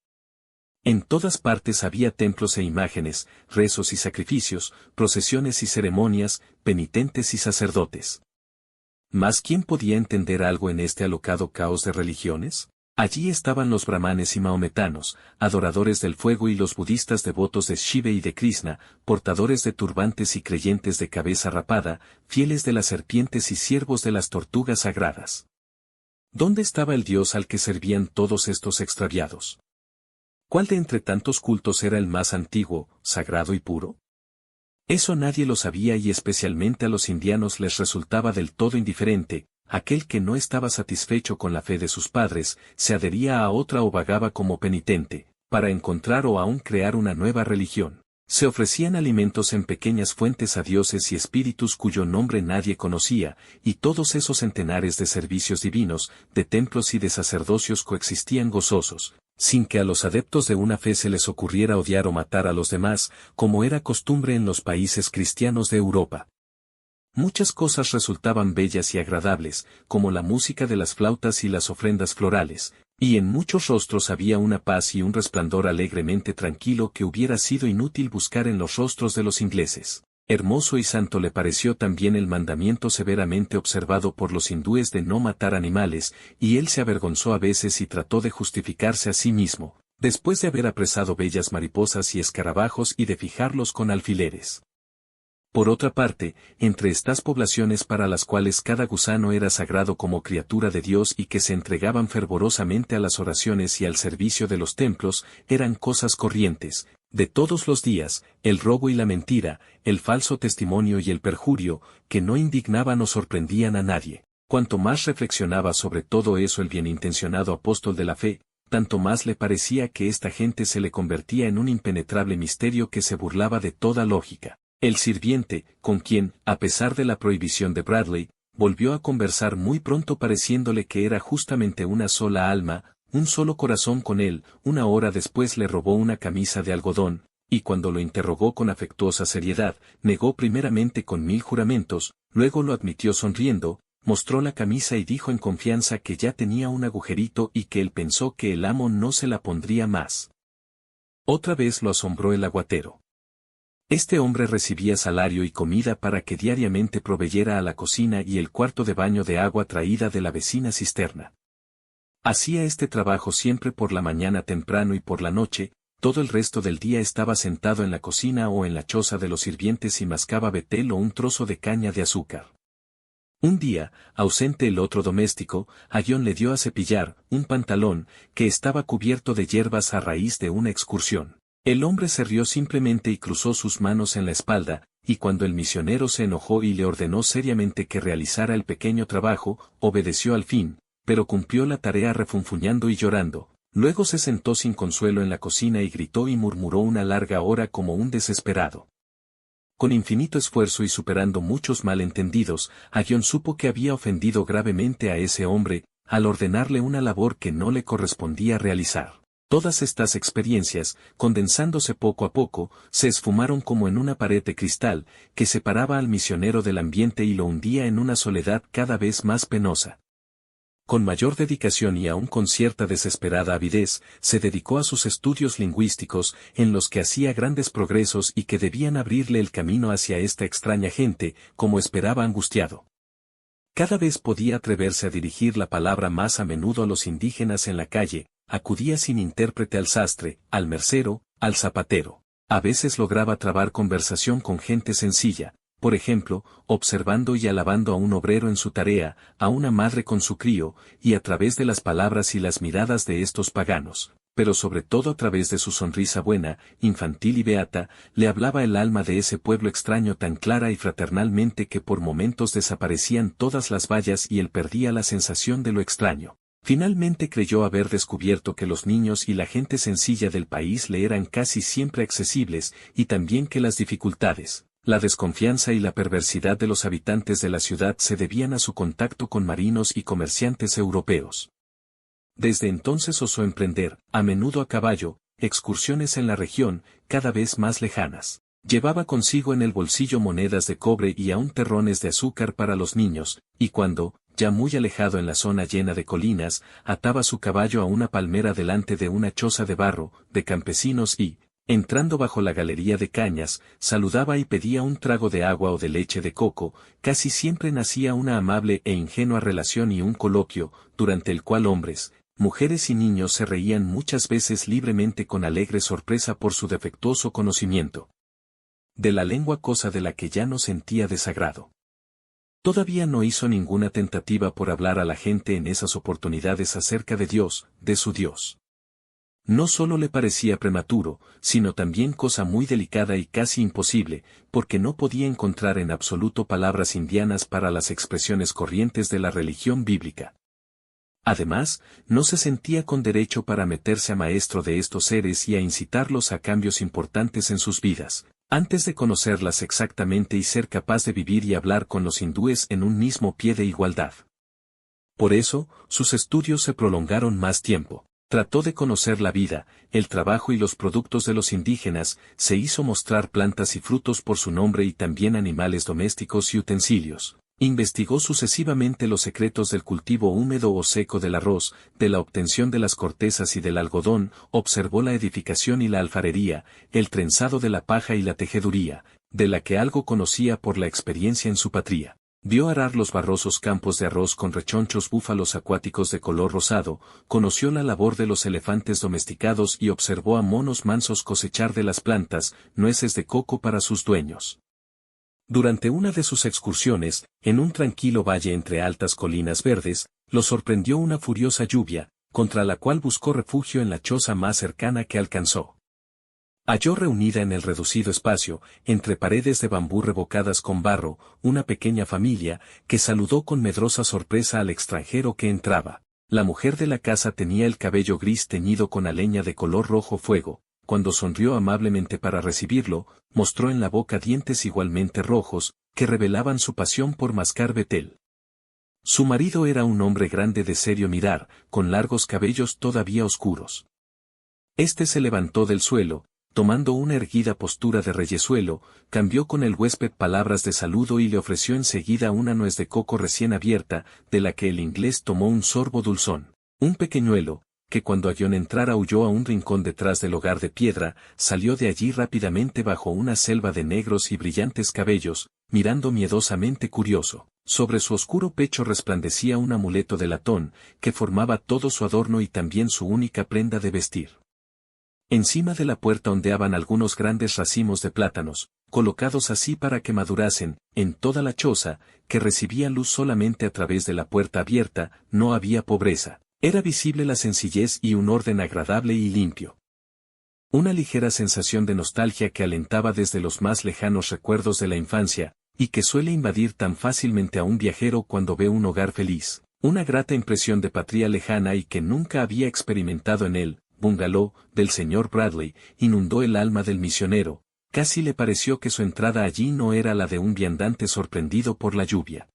En todas partes había templos e imágenes, rezos y sacrificios, procesiones y ceremonias, penitentes y sacerdotes. ¿Mas quién podía entender algo en este alocado caos de religiones? Allí estaban los brahmanes y mahometanos, adoradores del fuego y los budistas devotos de Shiva y de Krishna, portadores de turbantes y creyentes de cabeza rapada, fieles de las serpientes y siervos de las tortugas sagradas. ¿Dónde estaba el Dios al que servían todos estos extraviados? ¿Cuál de entre tantos cultos era el más antiguo, sagrado y puro? Eso nadie lo sabía y especialmente a los indianos les resultaba del todo indiferente, aquel que no estaba satisfecho con la fe de sus padres, se adhería a otra o vagaba como penitente, para encontrar o aún crear una nueva religión. Se ofrecían alimentos en pequeñas fuentes a dioses y espíritus cuyo nombre nadie conocía, y todos esos centenares de servicios divinos, de templos y de sacerdocios coexistían gozosos, sin que a los adeptos de una fe se les ocurriera odiar o matar a los demás, como era costumbre en los países cristianos de Europa. Muchas cosas resultaban bellas y agradables, como la música de las flautas y las ofrendas florales, y en muchos rostros había una paz y un resplandor alegremente tranquilo que hubiera sido inútil buscar en los rostros de los ingleses. Hermoso y santo le pareció también el mandamiento severamente observado por los hindúes de no matar animales, y él se avergonzó a veces y trató de justificarse a sí mismo, después de haber apresado bellas mariposas y escarabajos y de fijarlos con alfileres. Por otra parte, entre estas poblaciones para las cuales cada gusano era sagrado como criatura de Dios y que se entregaban fervorosamente a las oraciones y al servicio de los templos, eran cosas corrientes, de todos los días, el robo y la mentira, el falso testimonio y el perjurio, que no indignaban o sorprendían a nadie. Cuanto más reflexionaba sobre todo eso el bienintencionado apóstol de la fe, tanto más le parecía que esta gente se le convertía en un impenetrable misterio que se burlaba de toda lógica. El sirviente, con quien, a pesar de la prohibición de Bradley, volvió a conversar muy pronto pareciéndole que era justamente una sola alma, un solo corazón con él, una hora después le robó una camisa de algodón, y cuando lo interrogó con afectuosa seriedad, negó primeramente con 1000 juramentos, luego lo admitió sonriendo, mostró la camisa y dijo en confianza que ya tenía un agujerito y que él pensó que el amo no se la pondría más. Otra vez lo asombró el aguatero. Este hombre recibía salario y comida para que diariamente proveyera a la cocina y el cuarto de baño de agua traída de la vecina cisterna. Hacía este trabajo siempre por la mañana temprano y por la noche, todo el resto del día estaba sentado en la cocina o en la choza de los sirvientes y mascaba betel o un trozo de caña de azúcar. Un día, ausente el otro doméstico, a John le dio a cepillar un pantalón que estaba cubierto de hierbas a raíz de una excursión. El hombre se rió simplemente y cruzó sus manos en la espalda, y cuando el misionero se enojó y le ordenó seriamente que realizara el pequeño trabajo, obedeció al fin, pero cumplió la tarea refunfuñando y llorando. Luego se sentó sin consuelo en la cocina y gritó y murmuró una larga hora como un desesperado. Con infinito esfuerzo y superando muchos malentendidos, John supo que había ofendido gravemente a ese hombre, al ordenarle una labor que no le correspondía realizar. Todas estas experiencias, condensándose poco a poco, se esfumaron como en una pared de cristal, que separaba al misionero del ambiente y lo hundía en una soledad cada vez más penosa. Con mayor dedicación y aún con cierta desesperada avidez, se dedicó a sus estudios lingüísticos, en los que hacía grandes progresos y que debían abrirle el camino hacia esta extraña gente, como esperaba angustiado. Cada vez podía atreverse a dirigir la palabra más a menudo a los indígenas en la calle, acudía sin intérprete al sastre, al mercero, al zapatero. A veces lograba trabar conversación con gente sencilla, por ejemplo, observando y alabando a un obrero en su tarea, a una madre con su crío, y a través de las palabras y las miradas de estos paganos, pero sobre todo a través de su sonrisa buena, infantil y beata, le hablaba el alma de ese pueblo extraño tan clara y fraternalmente que por momentos desaparecían todas las vallas y él perdía la sensación de lo extraño. Finalmente creyó haber descubierto que los niños y la gente sencilla del país le eran casi siempre accesibles, y también que las dificultades, la desconfianza y la perversidad de los habitantes de la ciudad se debían a su contacto con marinos y comerciantes europeos. Desde entonces osó emprender, a menudo a caballo, excursiones en la región, cada vez más lejanas. Llevaba consigo en el bolsillo monedas de cobre y aún terrones de azúcar para los niños, y cuando, ya muy alejado en la zona llena de colinas, ataba su caballo a una palmera delante de una choza de barro, de campesinos y, entrando bajo la galería de cañas, saludaba y pedía un trago de agua o de leche de coco, casi siempre nacía una amable e ingenua relación y un coloquio, durante el cual hombres, mujeres y niños se reían muchas veces libremente con alegre sorpresa por su defectuoso conocimiento de la lengua, cosa de la que ya no sentía desagrado. Todavía no hizo ninguna tentativa por hablar a la gente en esas oportunidades acerca de Dios, de su Dios. No solo le parecía prematuro, sino también cosa muy delicada y casi imposible, porque no podía encontrar en absoluto palabras indianas para las expresiones corrientes de la religión bíblica. Además, no se sentía con derecho para meterse a maestro de estos seres y a incitarlos a cambios importantes en sus vidas, antes de conocerlas exactamente y ser capaz de vivir y hablar con los hindúes en un mismo pie de igualdad. Por eso, sus estudios se prolongaron más tiempo. Trató de conocer la vida, el trabajo y los productos de los indígenas, se hizo mostrar plantas y frutos por su nombre y también animales domésticos y utensilios. Investigó sucesivamente los secretos del cultivo húmedo o seco del arroz, de la obtención de las cortezas y del algodón, observó la edificación y la alfarería, el trenzado de la paja y la tejeduría, de la que algo conocía por la experiencia en su patria. Vio arar los barrosos campos de arroz con rechonchos búfalos acuáticos de color rosado, conoció la labor de los elefantes domesticados y observó a monos mansos cosechar de las plantas, nueces de coco para sus dueños. Durante una de sus excursiones, en un tranquilo valle entre altas colinas verdes, lo sorprendió una furiosa lluvia, contra la cual buscó refugio en la choza más cercana que alcanzó. Halló reunida en el reducido espacio, entre paredes de bambú revocadas con barro, una pequeña familia, que saludó con medrosa sorpresa al extranjero que entraba. La mujer de la casa tenía el cabello gris teñido con aleña de color rojo fuego. Cuando sonrió amablemente para recibirlo, mostró en la boca dientes igualmente rojos, que revelaban su pasión por mascar betel. Su marido era un hombre grande de serio mirar, con largos cabellos todavía oscuros. Este se levantó del suelo, tomando una erguida postura de reyesuelo, cambió con el huésped palabras de saludo y le ofreció enseguida una nuez de coco recién abierta, de la que el inglés tomó un sorbo dulzón. Un pequeñuelo, que cuando Aguión entrara huyó a un rincón detrás del hogar de piedra, salió de allí rápidamente bajo una selva de negros y brillantes cabellos, mirando miedosamente curioso. Sobre su oscuro pecho resplandecía un amuleto de latón, que formaba todo su adorno y también su única prenda de vestir. Encima de la puerta ondeaban algunos grandes racimos de plátanos, colocados así para que madurasen. En toda la choza, que recibía luz solamente a través de la puerta abierta, no había pobreza. Era visible la sencillez y un orden agradable y limpio. Una ligera sensación de nostalgia que alentaba desde los más lejanos recuerdos de la infancia, y que suele invadir tan fácilmente a un viajero cuando ve un hogar feliz. Una grata impresión de patria lejana y que nunca había experimentado en él. Bungalow, del señor Bradley, inundó el alma del misionero, casi le pareció que su entrada allí no era la de un viandante sorprendido por la lluvia.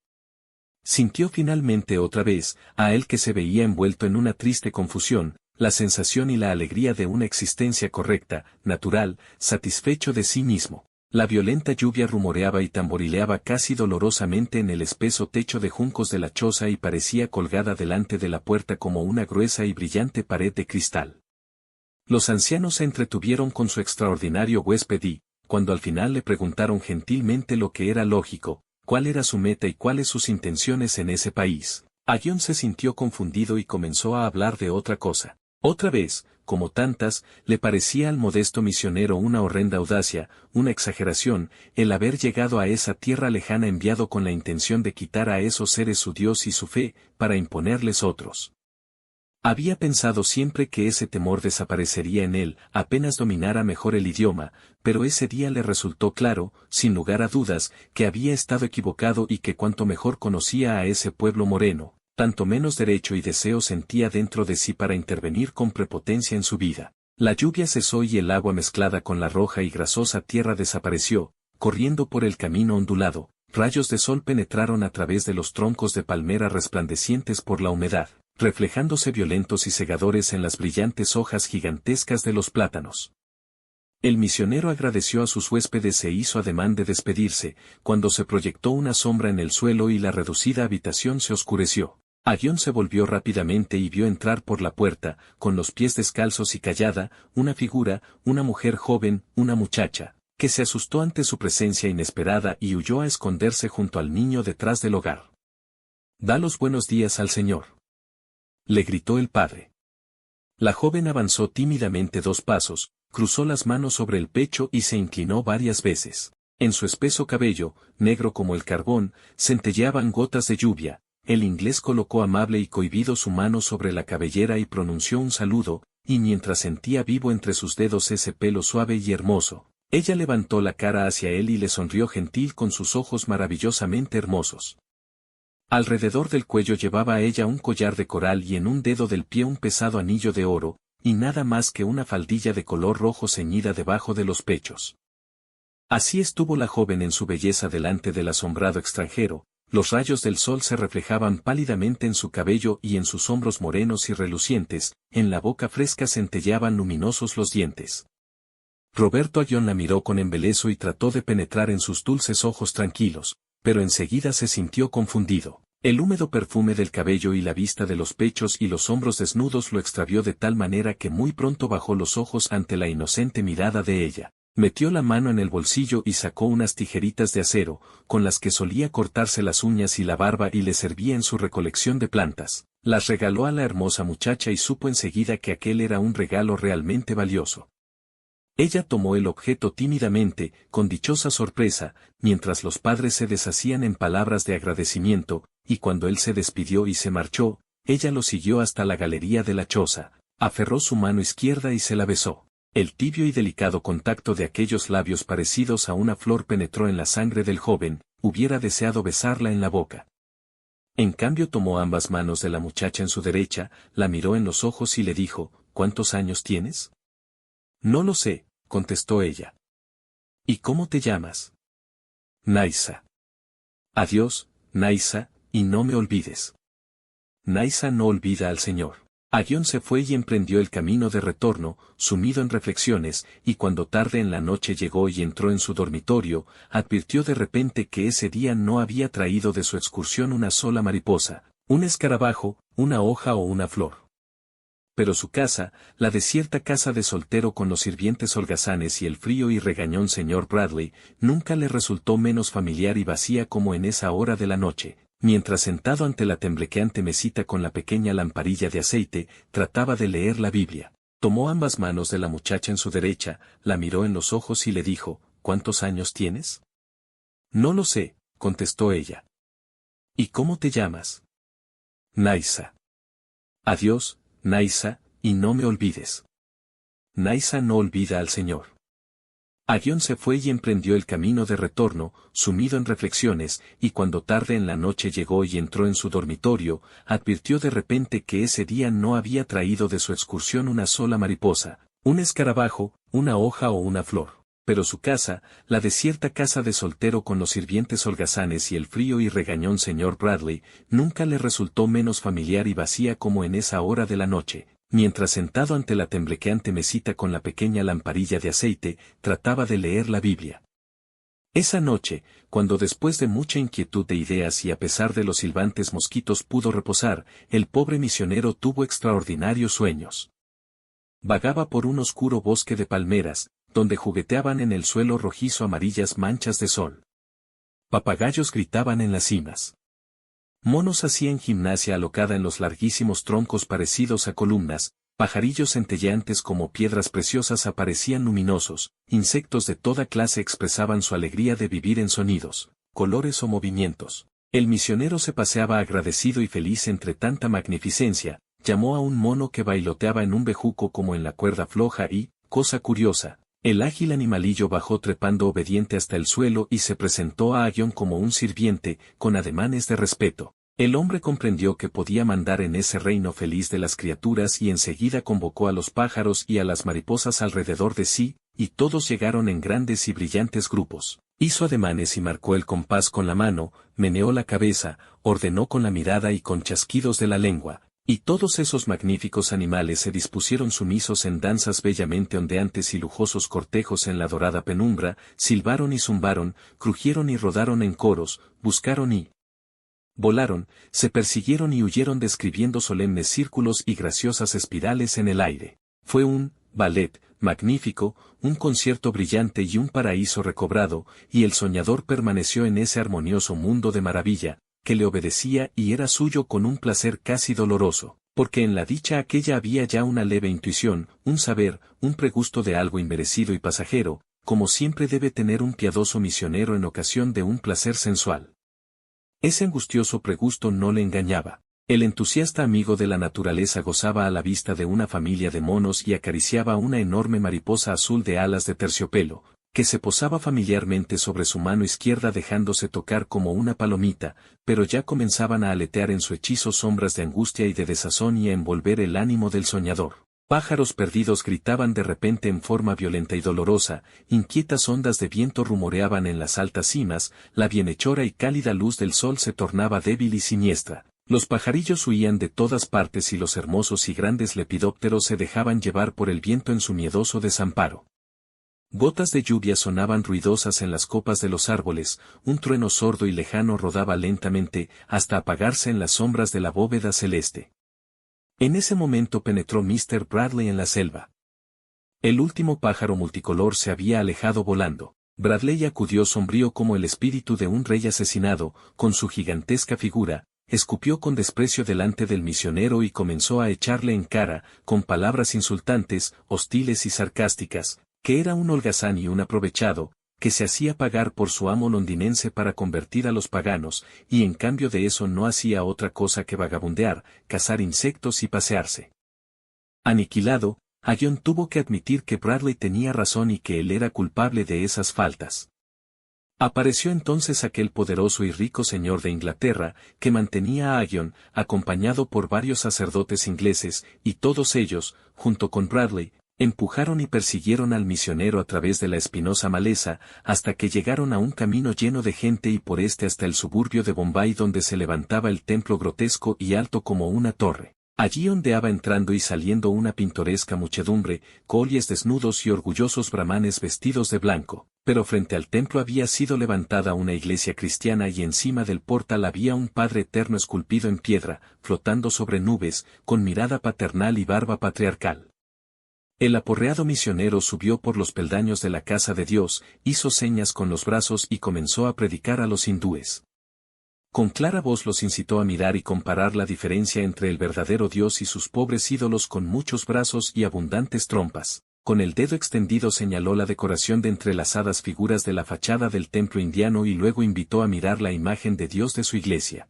Sintió finalmente otra vez, a él que se veía envuelto en una triste confusión, la sensación y la alegría de una existencia correcta, natural, satisfecho de sí mismo. La violenta lluvia rumoreaba y tamborileaba casi dolorosamente en el espeso techo de juncos de la choza y parecía colgada delante de la puerta como una gruesa y brillante pared de cristal. Los ancianos se entretuvieron con su extraordinario huésped y, cuando al final le preguntaron gentilmente lo que era lógico, cuál era su meta y cuáles sus intenciones en ese país, Aguión se sintió confundido y comenzó a hablar de otra cosa. Otra vez, como tantas, le parecía al modesto misionero una horrenda audacia, una exageración, el haber llegado a esa tierra lejana enviado con la intención de quitar a esos seres su Dios y su fe, para imponerles otros. Había pensado siempre que ese temor desaparecería en él, apenas dominara mejor el idioma, pero ese día le resultó claro, sin lugar a dudas, que había estado equivocado y que cuanto mejor conocía a ese pueblo moreno, tanto menos derecho y deseo sentía dentro de sí para intervenir con prepotencia en su vida. La lluvia cesó y el agua mezclada con la roja y grasosa tierra desapareció, corriendo por el camino ondulado, rayos de sol penetraron a través de los troncos de palmera resplandecientes por la humedad, reflejándose violentos y cegadores en las brillantes hojas gigantescas de los plátanos. El misionero agradeció a sus huéspedes e hizo ademán de despedirse, cuando se proyectó una sombra en el suelo y la reducida habitación se oscureció. Aguión se volvió rápidamente y vio entrar por la puerta, con los pies descalzos y callada, una figura, una mujer joven, una muchacha, que se asustó ante su presencia inesperada y huyó a esconderse junto al niño detrás del hogar. «Da los buenos días al Señor», le gritó el padre. La joven avanzó tímidamente 2 pasos, cruzó las manos sobre el pecho y se inclinó varias veces. En su espeso cabello, negro como el carbón, centelleaban gotas de lluvia. El inglés colocó amable y cohibido su mano sobre la cabellera y pronunció un saludo, y mientras sentía vivo entre sus dedos ese pelo suave y hermoso, ella levantó la cara hacia él y le sonrió gentil con sus ojos maravillosamente hermosos. Alrededor del cuello llevaba a ella un collar de coral y en un dedo del pie un pesado anillo de oro, y nada más que una faldilla de color rojo ceñida debajo de los pechos. Así estuvo la joven en su belleza delante del asombrado extranjero, los rayos del sol se reflejaban pálidamente en su cabello y en sus hombros morenos y relucientes, en la boca fresca centelleaban luminosos los dientes. Roberto Ayllón la miró con embeleso y trató de penetrar en sus dulces ojos tranquilos, pero enseguida se sintió confundido. El húmedo perfume del cabello y la vista de los pechos y los hombros desnudos lo extravió de tal manera que muy pronto bajó los ojos ante la inocente mirada de ella. Metió la mano en el bolsillo y sacó unas tijeritas de acero, con las que solía cortarse las uñas y la barba y le servía en su recolección de plantas. Las regaló a la hermosa muchacha y supo enseguida que aquel era un regalo realmente valioso. Ella tomó el objeto tímidamente, con dichosa sorpresa, mientras los padres se deshacían en palabras de agradecimiento, y cuando él se despidió y se marchó, ella lo siguió hasta la galería de la choza, aferró su mano izquierda y se la besó. El tibio y delicado contacto de aquellos labios parecidos a una flor penetró en la sangre del joven, hubiera deseado besarla en la boca. En cambio tomó ambas manos de la muchacha en su derecha, la miró en los ojos y le dijo, ¿cuántos años tienes? No lo sé, contestó ella. ¿Y cómo te llamas? Naisa. Adiós, Naisa, y no me olvides. Naisa no olvida al Señor. Ayllón se fue y emprendió el camino de retorno, sumido en reflexiones, y cuando tarde en la noche llegó y entró en su dormitorio, advirtió de repente que ese día no había traído de su excursión una sola mariposa, un escarabajo, una hoja o una flor. Pero su casa, la desierta casa de soltero con los sirvientes holgazanes y el frío y regañón señor Bradley, nunca le resultó menos familiar y vacía como en esa hora de la noche. Mientras sentado ante la temblequeante mesita con la pequeña lamparilla de aceite, trataba de leer la Biblia. Tomó ambas manos de la muchacha en su derecha, la miró en los ojos y le dijo, ¿cuántos años tienes? No lo sé, contestó ella. ¿Y cómo te llamas? Naisa. Adiós, Naisa, y no me olvides. Naisa no olvida al Señor. Ayllón se fue y emprendió el camino de retorno, sumido en reflexiones, y cuando tarde en la noche llegó y entró en su dormitorio, advirtió de repente que ese día no había traído de su excursión una sola mariposa, un escarabajo, una hoja o una flor. Pero su casa, la desierta casa de soltero con los sirvientes holgazanes y el frío y regañón señor Bradley, nunca le resultó menos familiar y vacía como en esa hora de la noche. Mientras sentado ante la temblequeante mesita con la pequeña lamparilla de aceite, trataba de leer la Biblia. Esa noche, cuando después de mucha inquietud de ideas y a pesar de los silbantes mosquitos pudo reposar, el pobre misionero tuvo extraordinarios sueños. Vagaba por un oscuro bosque de palmeras, donde jugueteaban en el suelo rojizo amarillas manchas de sol. Papagayos gritaban en las cimas. Monos hacían gimnasia alocada en los larguísimos troncos parecidos a columnas, pajarillos centelleantes como piedras preciosas aparecían luminosos, insectos de toda clase expresaban su alegría de vivir en sonidos, colores o movimientos. El misionero se paseaba agradecido y feliz entre tanta magnificencia, llamó a un mono que bailoteaba en un bejuco como en la cuerda floja y, cosa curiosa, el ágil animalillo bajó trepando obediente hasta el suelo y se presentó a Ayllón como un sirviente, con ademanes de respeto. El hombre comprendió que podía mandar en ese reino feliz de las criaturas y enseguida convocó a los pájaros y a las mariposas alrededor de sí, y todos llegaron en grandes y brillantes grupos. Hizo ademanes y marcó el compás con la mano, meneó la cabeza, ordenó con la mirada y con chasquidos de la lengua. Y todos esos magníficos animales se dispusieron sumisos en danzas bellamente ondeantes y lujosos cortejos en la dorada penumbra, silbaron y zumbaron, crujieron y rodaron en coros, buscaron y volaron, se persiguieron y huyeron describiendo solemnes círculos y graciosas espirales en el aire. Fue un ballet magnífico, un concierto brillante y un paraíso recobrado, y el soñador permaneció en ese armonioso mundo de maravilla, que le obedecía y era suyo con un placer casi doloroso, porque en la dicha aquella había ya una leve intuición, un saber, un pregusto de algo inmerecido y pasajero, como siempre debe tener un piadoso misionero en ocasión de un placer sensual. Ese angustioso pregusto no le engañaba. El entusiasta amigo de la naturaleza gozaba a la vista de una familia de monos y acariciaba una enorme mariposa azul de alas de terciopelo, que se posaba familiarmente sobre su mano izquierda dejándose tocar como una palomita, pero ya comenzaban a aletear en su hechizo sombras de angustia y de desazón y a envolver el ánimo del soñador. Pájaros perdidos gritaban de repente en forma violenta y dolorosa, inquietas ondas de viento rumoreaban en las altas cimas, la bienhechora y cálida luz del sol se tornaba débil y siniestra. Los pajarillos huían de todas partes y los hermosos y grandes lepidópteros se dejaban llevar por el viento en su miedoso desamparo. Gotas de lluvia sonaban ruidosas en las copas de los árboles, un trueno sordo y lejano rodaba lentamente, hasta apagarse en las sombras de la bóveda celeste. En ese momento penetró Mr. Bradley en la selva. El último pájaro multicolor se había alejado volando. Bradley acudió sombrío como el espíritu de un rey asesinado, con su gigantesca figura, escupió con desprecio delante del misionero y comenzó a echarle en cara, con palabras insultantes, hostiles y sarcásticas, que era un holgazán y un aprovechado, que se hacía pagar por su amo londinense para convertir a los paganos, y en cambio de eso no hacía otra cosa que vagabundear, cazar insectos y pasearse. Aniquilado, Ion tuvo que admitir que Bradley tenía razón y que él era culpable de esas faltas. Apareció entonces aquel poderoso y rico señor de Inglaterra, que mantenía a Ion, acompañado por varios sacerdotes ingleses, y todos ellos, junto con Bradley, empujaron y persiguieron al misionero a través de la espinosa maleza, hasta que llegaron a un camino lleno de gente y por este hasta el suburbio de Bombay donde se levantaba el templo grotesco y alto como una torre. Allí ondeaba entrando y saliendo una pintoresca muchedumbre, coolies desnudos y orgullosos brahmanes vestidos de blanco, pero frente al templo había sido levantada una iglesia cristiana y encima del portal había un Padre Eterno esculpido en piedra, flotando sobre nubes, con mirada paternal y barba patriarcal. El aporreado misionero subió por los peldaños de la casa de Dios, hizo señas con los brazos y comenzó a predicar a los hindúes. Con clara voz los incitó a mirar y comparar la diferencia entre el verdadero Dios y sus pobres ídolos con muchos brazos y abundantes trompas. Con el dedo extendido señaló la decoración de entrelazadas figuras de la fachada del templo indiano y luego invitó a mirar la imagen de Dios de su iglesia.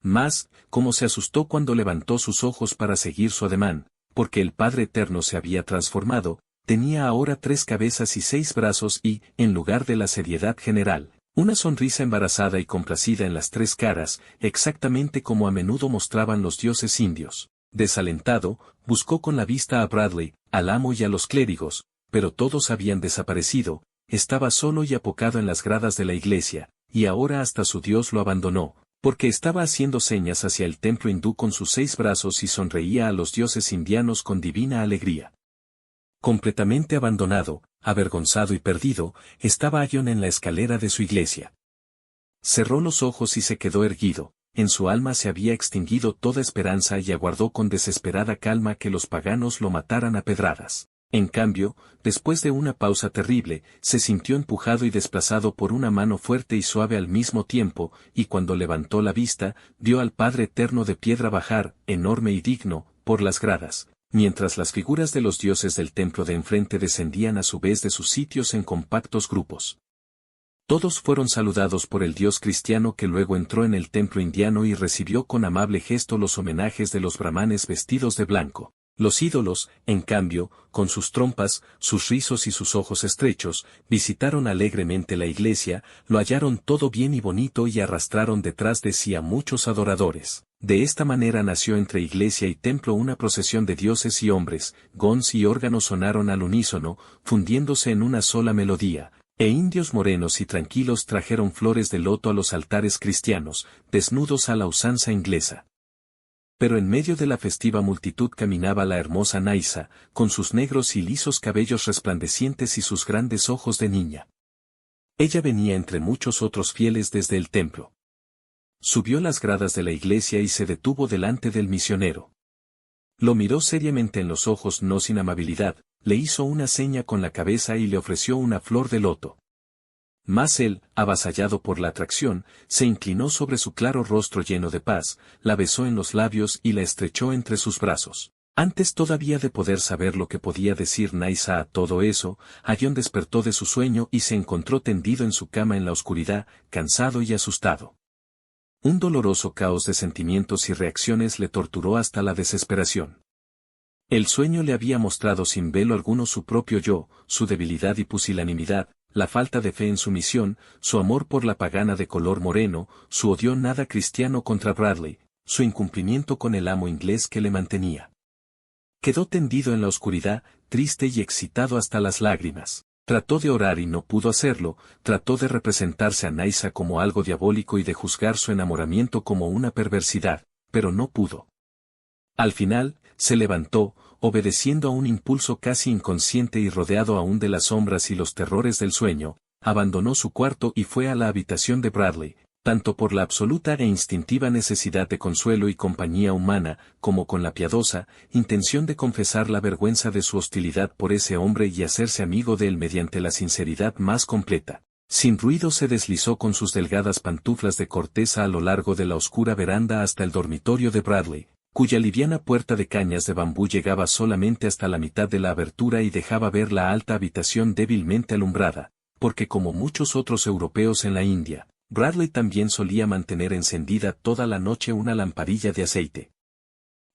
Mas, como se asustó cuando levantó sus ojos para seguir su ademán, porque el Padre Eterno se había transformado, tenía ahora 3 cabezas y 6 brazos y, en lugar de la seriedad general, una sonrisa embarazada y complacida en las 3 caras, exactamente como a menudo mostraban los dioses indios. Desalentado, buscó con la vista a Bradley, al amo y a los clérigos, pero todos habían desaparecido, estaba solo y apocado en las gradas de la iglesia, y ahora hasta su Dios lo abandonó, porque estaba haciendo señas hacia el templo hindú con sus 6 brazos y sonreía a los dioses indianos con divina alegría. Completamente abandonado, avergonzado y perdido, estaba Ion en la escalera de su iglesia. Cerró los ojos y se quedó erguido, en su alma se había extinguido toda esperanza y aguardó con desesperada calma que los paganos lo mataran a pedradas. En cambio, después de una pausa terrible, se sintió empujado y desplazado por una mano fuerte y suave al mismo tiempo, y cuando levantó la vista, vio al Padre Eterno de piedra bajar, enorme y digno, por las gradas, mientras las figuras de los dioses del templo de enfrente descendían a su vez de sus sitios en compactos grupos. Todos fueron saludados por el dios cristiano que luego entró en el templo indiano y recibió con amable gesto los homenajes de los brahmanes vestidos de blanco. Los ídolos, en cambio, con sus trompas, sus rizos y sus ojos estrechos, visitaron alegremente la iglesia, lo hallaron todo bien y bonito y arrastraron detrás de sí a muchos adoradores. De esta manera nació entre iglesia y templo una procesión de dioses y hombres, gons y órganos sonaron al unísono, fundiéndose en una sola melodía, e indios morenos y tranquilos trajeron flores de loto a los altares cristianos, desnudos a la usanza inglesa. Pero en medio de la festiva multitud caminaba la hermosa Naisa, con sus negros y lisos cabellos resplandecientes y sus grandes ojos de niña. Ella venía entre muchos otros fieles desde el templo. Subió las gradas de la iglesia y se detuvo delante del misionero. Lo miró seriamente en los ojos no sin amabilidad, le hizo una seña con la cabeza y le ofreció una flor de loto. Mas él, avasallado por la atracción, se inclinó sobre su claro rostro lleno de paz, la besó en los labios y la estrechó entre sus brazos. Antes todavía de poder saber lo que podía decir Naisa a todo eso, Ion despertó de su sueño y se encontró tendido en su cama en la oscuridad, cansado y asustado. Un doloroso caos de sentimientos y reacciones le torturó hasta la desesperación. El sueño le había mostrado sin velo alguno su propio yo, su debilidad y pusilanimidad, la falta de fe en su misión, su amor por la pagana de color moreno, su odio nada cristiano contra Bradley, su incumplimiento con el amo inglés que le mantenía. Quedó tendido en la oscuridad, triste y excitado hasta las lágrimas. Trató de orar y no pudo hacerlo, trató de representarse a Nyssa como algo diabólico y de juzgar su enamoramiento como una perversidad, pero no pudo. Al final, se levantó, obedeciendo a un impulso casi inconsciente y rodeado aún de las sombras y los terrores del sueño, abandonó su cuarto y fue a la habitación de Bradley, tanto por la absoluta e instintiva necesidad de consuelo y compañía humana, como con la piadosa intención de confesar la vergüenza de su hostilidad por ese hombre y hacerse amigo de él mediante la sinceridad más completa. Sin ruido se deslizó con sus delgadas pantuflas de corteza a lo largo de la oscura veranda hasta el dormitorio de Bradley, cuya liviana puerta de cañas de bambú llegaba solamente hasta la mitad de la abertura y dejaba ver la alta habitación débilmente alumbrada, porque como muchos otros europeos en la India, Bradley también solía mantener encendida toda la noche una lamparilla de aceite.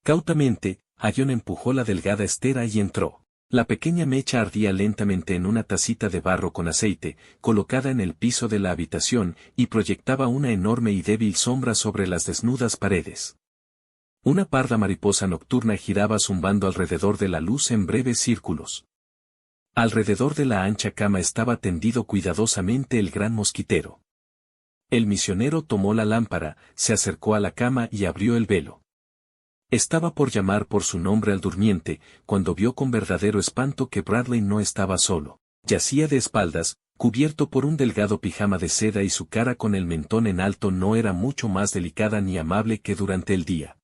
Cautamente, Ion empujó la delgada estera y entró. La pequeña mecha ardía lentamente en una tacita de barro con aceite, colocada en el piso de la habitación, y proyectaba una enorme y débil sombra sobre las desnudas paredes. Una parda mariposa nocturna giraba zumbando alrededor de la luz en breves círculos. Alrededor de la ancha cama estaba tendido cuidadosamente el gran mosquitero. El misionero tomó la lámpara, se acercó a la cama y abrió el velo. Estaba por llamar por su nombre al durmiente, cuando vio con verdadero espanto que Bradley no estaba solo. Yacía de espaldas, cubierto por un delgado pijama de seda y su cara con el mentón en alto no era mucho más delicada ni amable que durante el día.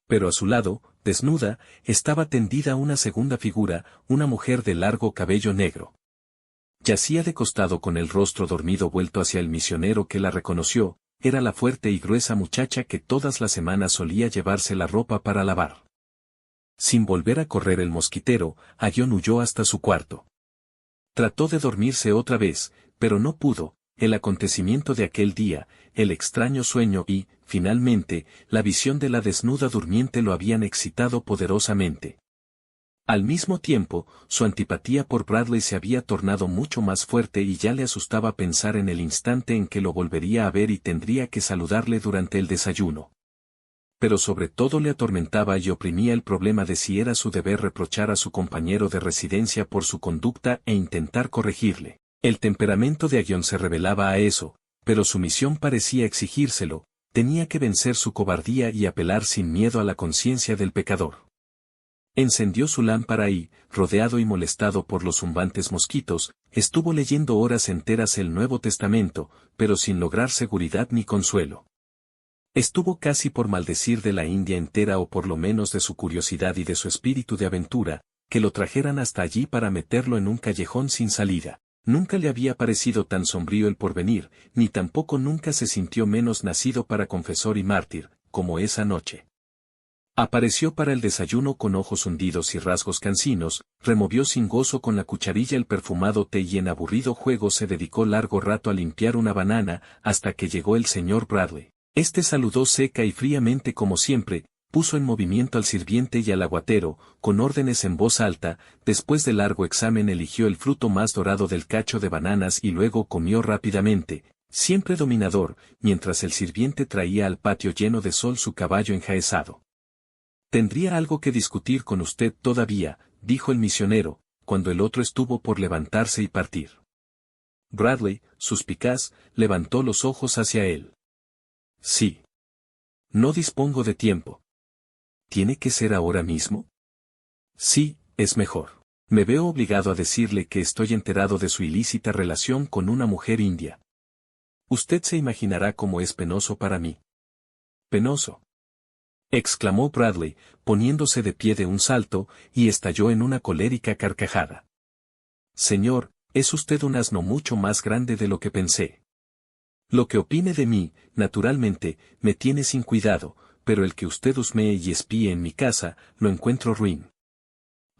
Pero a su lado, desnuda, estaba tendida una segunda figura, una mujer de largo cabello negro. Yacía de costado con el rostro dormido vuelto hacia el misionero que la reconoció, era la fuerte y gruesa muchacha que todas las semanas solía llevarse la ropa para lavar. Sin volver a correr el mosquitero, Ion huyó hasta su cuarto. Trató de dormirse otra vez, pero no pudo, el acontecimiento de aquel día, el extraño sueño y, finalmente, la visión de la desnuda durmiente lo habían excitado poderosamente. Al mismo tiempo, su antipatía por Bradley se había tornado mucho más fuerte y ya le asustaba pensar en el instante en que lo volvería a ver y tendría que saludarle durante el desayuno. Pero sobre todo le atormentaba y oprimía el problema de si era su deber reprochar a su compañero de residencia por su conducta e intentar corregirle. El temperamento de Ion se rebelaba a eso, pero su misión parecía exigírselo, tenía que vencer su cobardía y apelar sin miedo a la conciencia del pecador. Encendió su lámpara y, rodeado y molestado por los zumbantes mosquitos, estuvo leyendo horas enteras el Nuevo Testamento, pero sin lograr seguridad ni consuelo. Estuvo casi por maldecir de la India entera o por lo menos de su curiosidad y de su espíritu de aventura, que lo trajeran hasta allí para meterlo en un callejón sin salida. Nunca le había parecido tan sombrío el porvenir, ni tampoco nunca se sintió menos nacido para confesor y mártir, como esa noche. Apareció para el desayuno con ojos hundidos y rasgos cansinos, removió sin gozo con la cucharilla el perfumado té y en aburrido juego se dedicó largo rato a limpiar una banana, hasta que llegó el señor Bradley. Este saludó seca y fríamente como siempre, puso en movimiento al sirviente y al aguatero, con órdenes en voz alta, después de largo examen eligió el fruto más dorado del cacho de bananas y luego comió rápidamente, siempre dominador, mientras el sirviente traía al patio lleno de sol su caballo enjaezado. «Tendría algo que discutir con usted todavía», dijo el misionero, cuando el otro estuvo por levantarse y partir. Bradley, suspicaz, levantó los ojos hacia él. «Sí. No dispongo de tiempo». «¿Tiene que ser ahora mismo?» «Sí, es mejor. Me veo obligado a decirle que estoy enterado de su ilícita relación con una mujer india. Usted se imaginará cómo es penoso para mí». «Penoso», exclamó Bradley, poniéndose de pie de un salto, y estalló en una colérica carcajada. «Señor, es usted un asno mucho más grande de lo que pensé. Lo que opine de mí, naturalmente, me tiene sin cuidado, pero el que usted husmee y espíe en mi casa, lo encuentro ruin.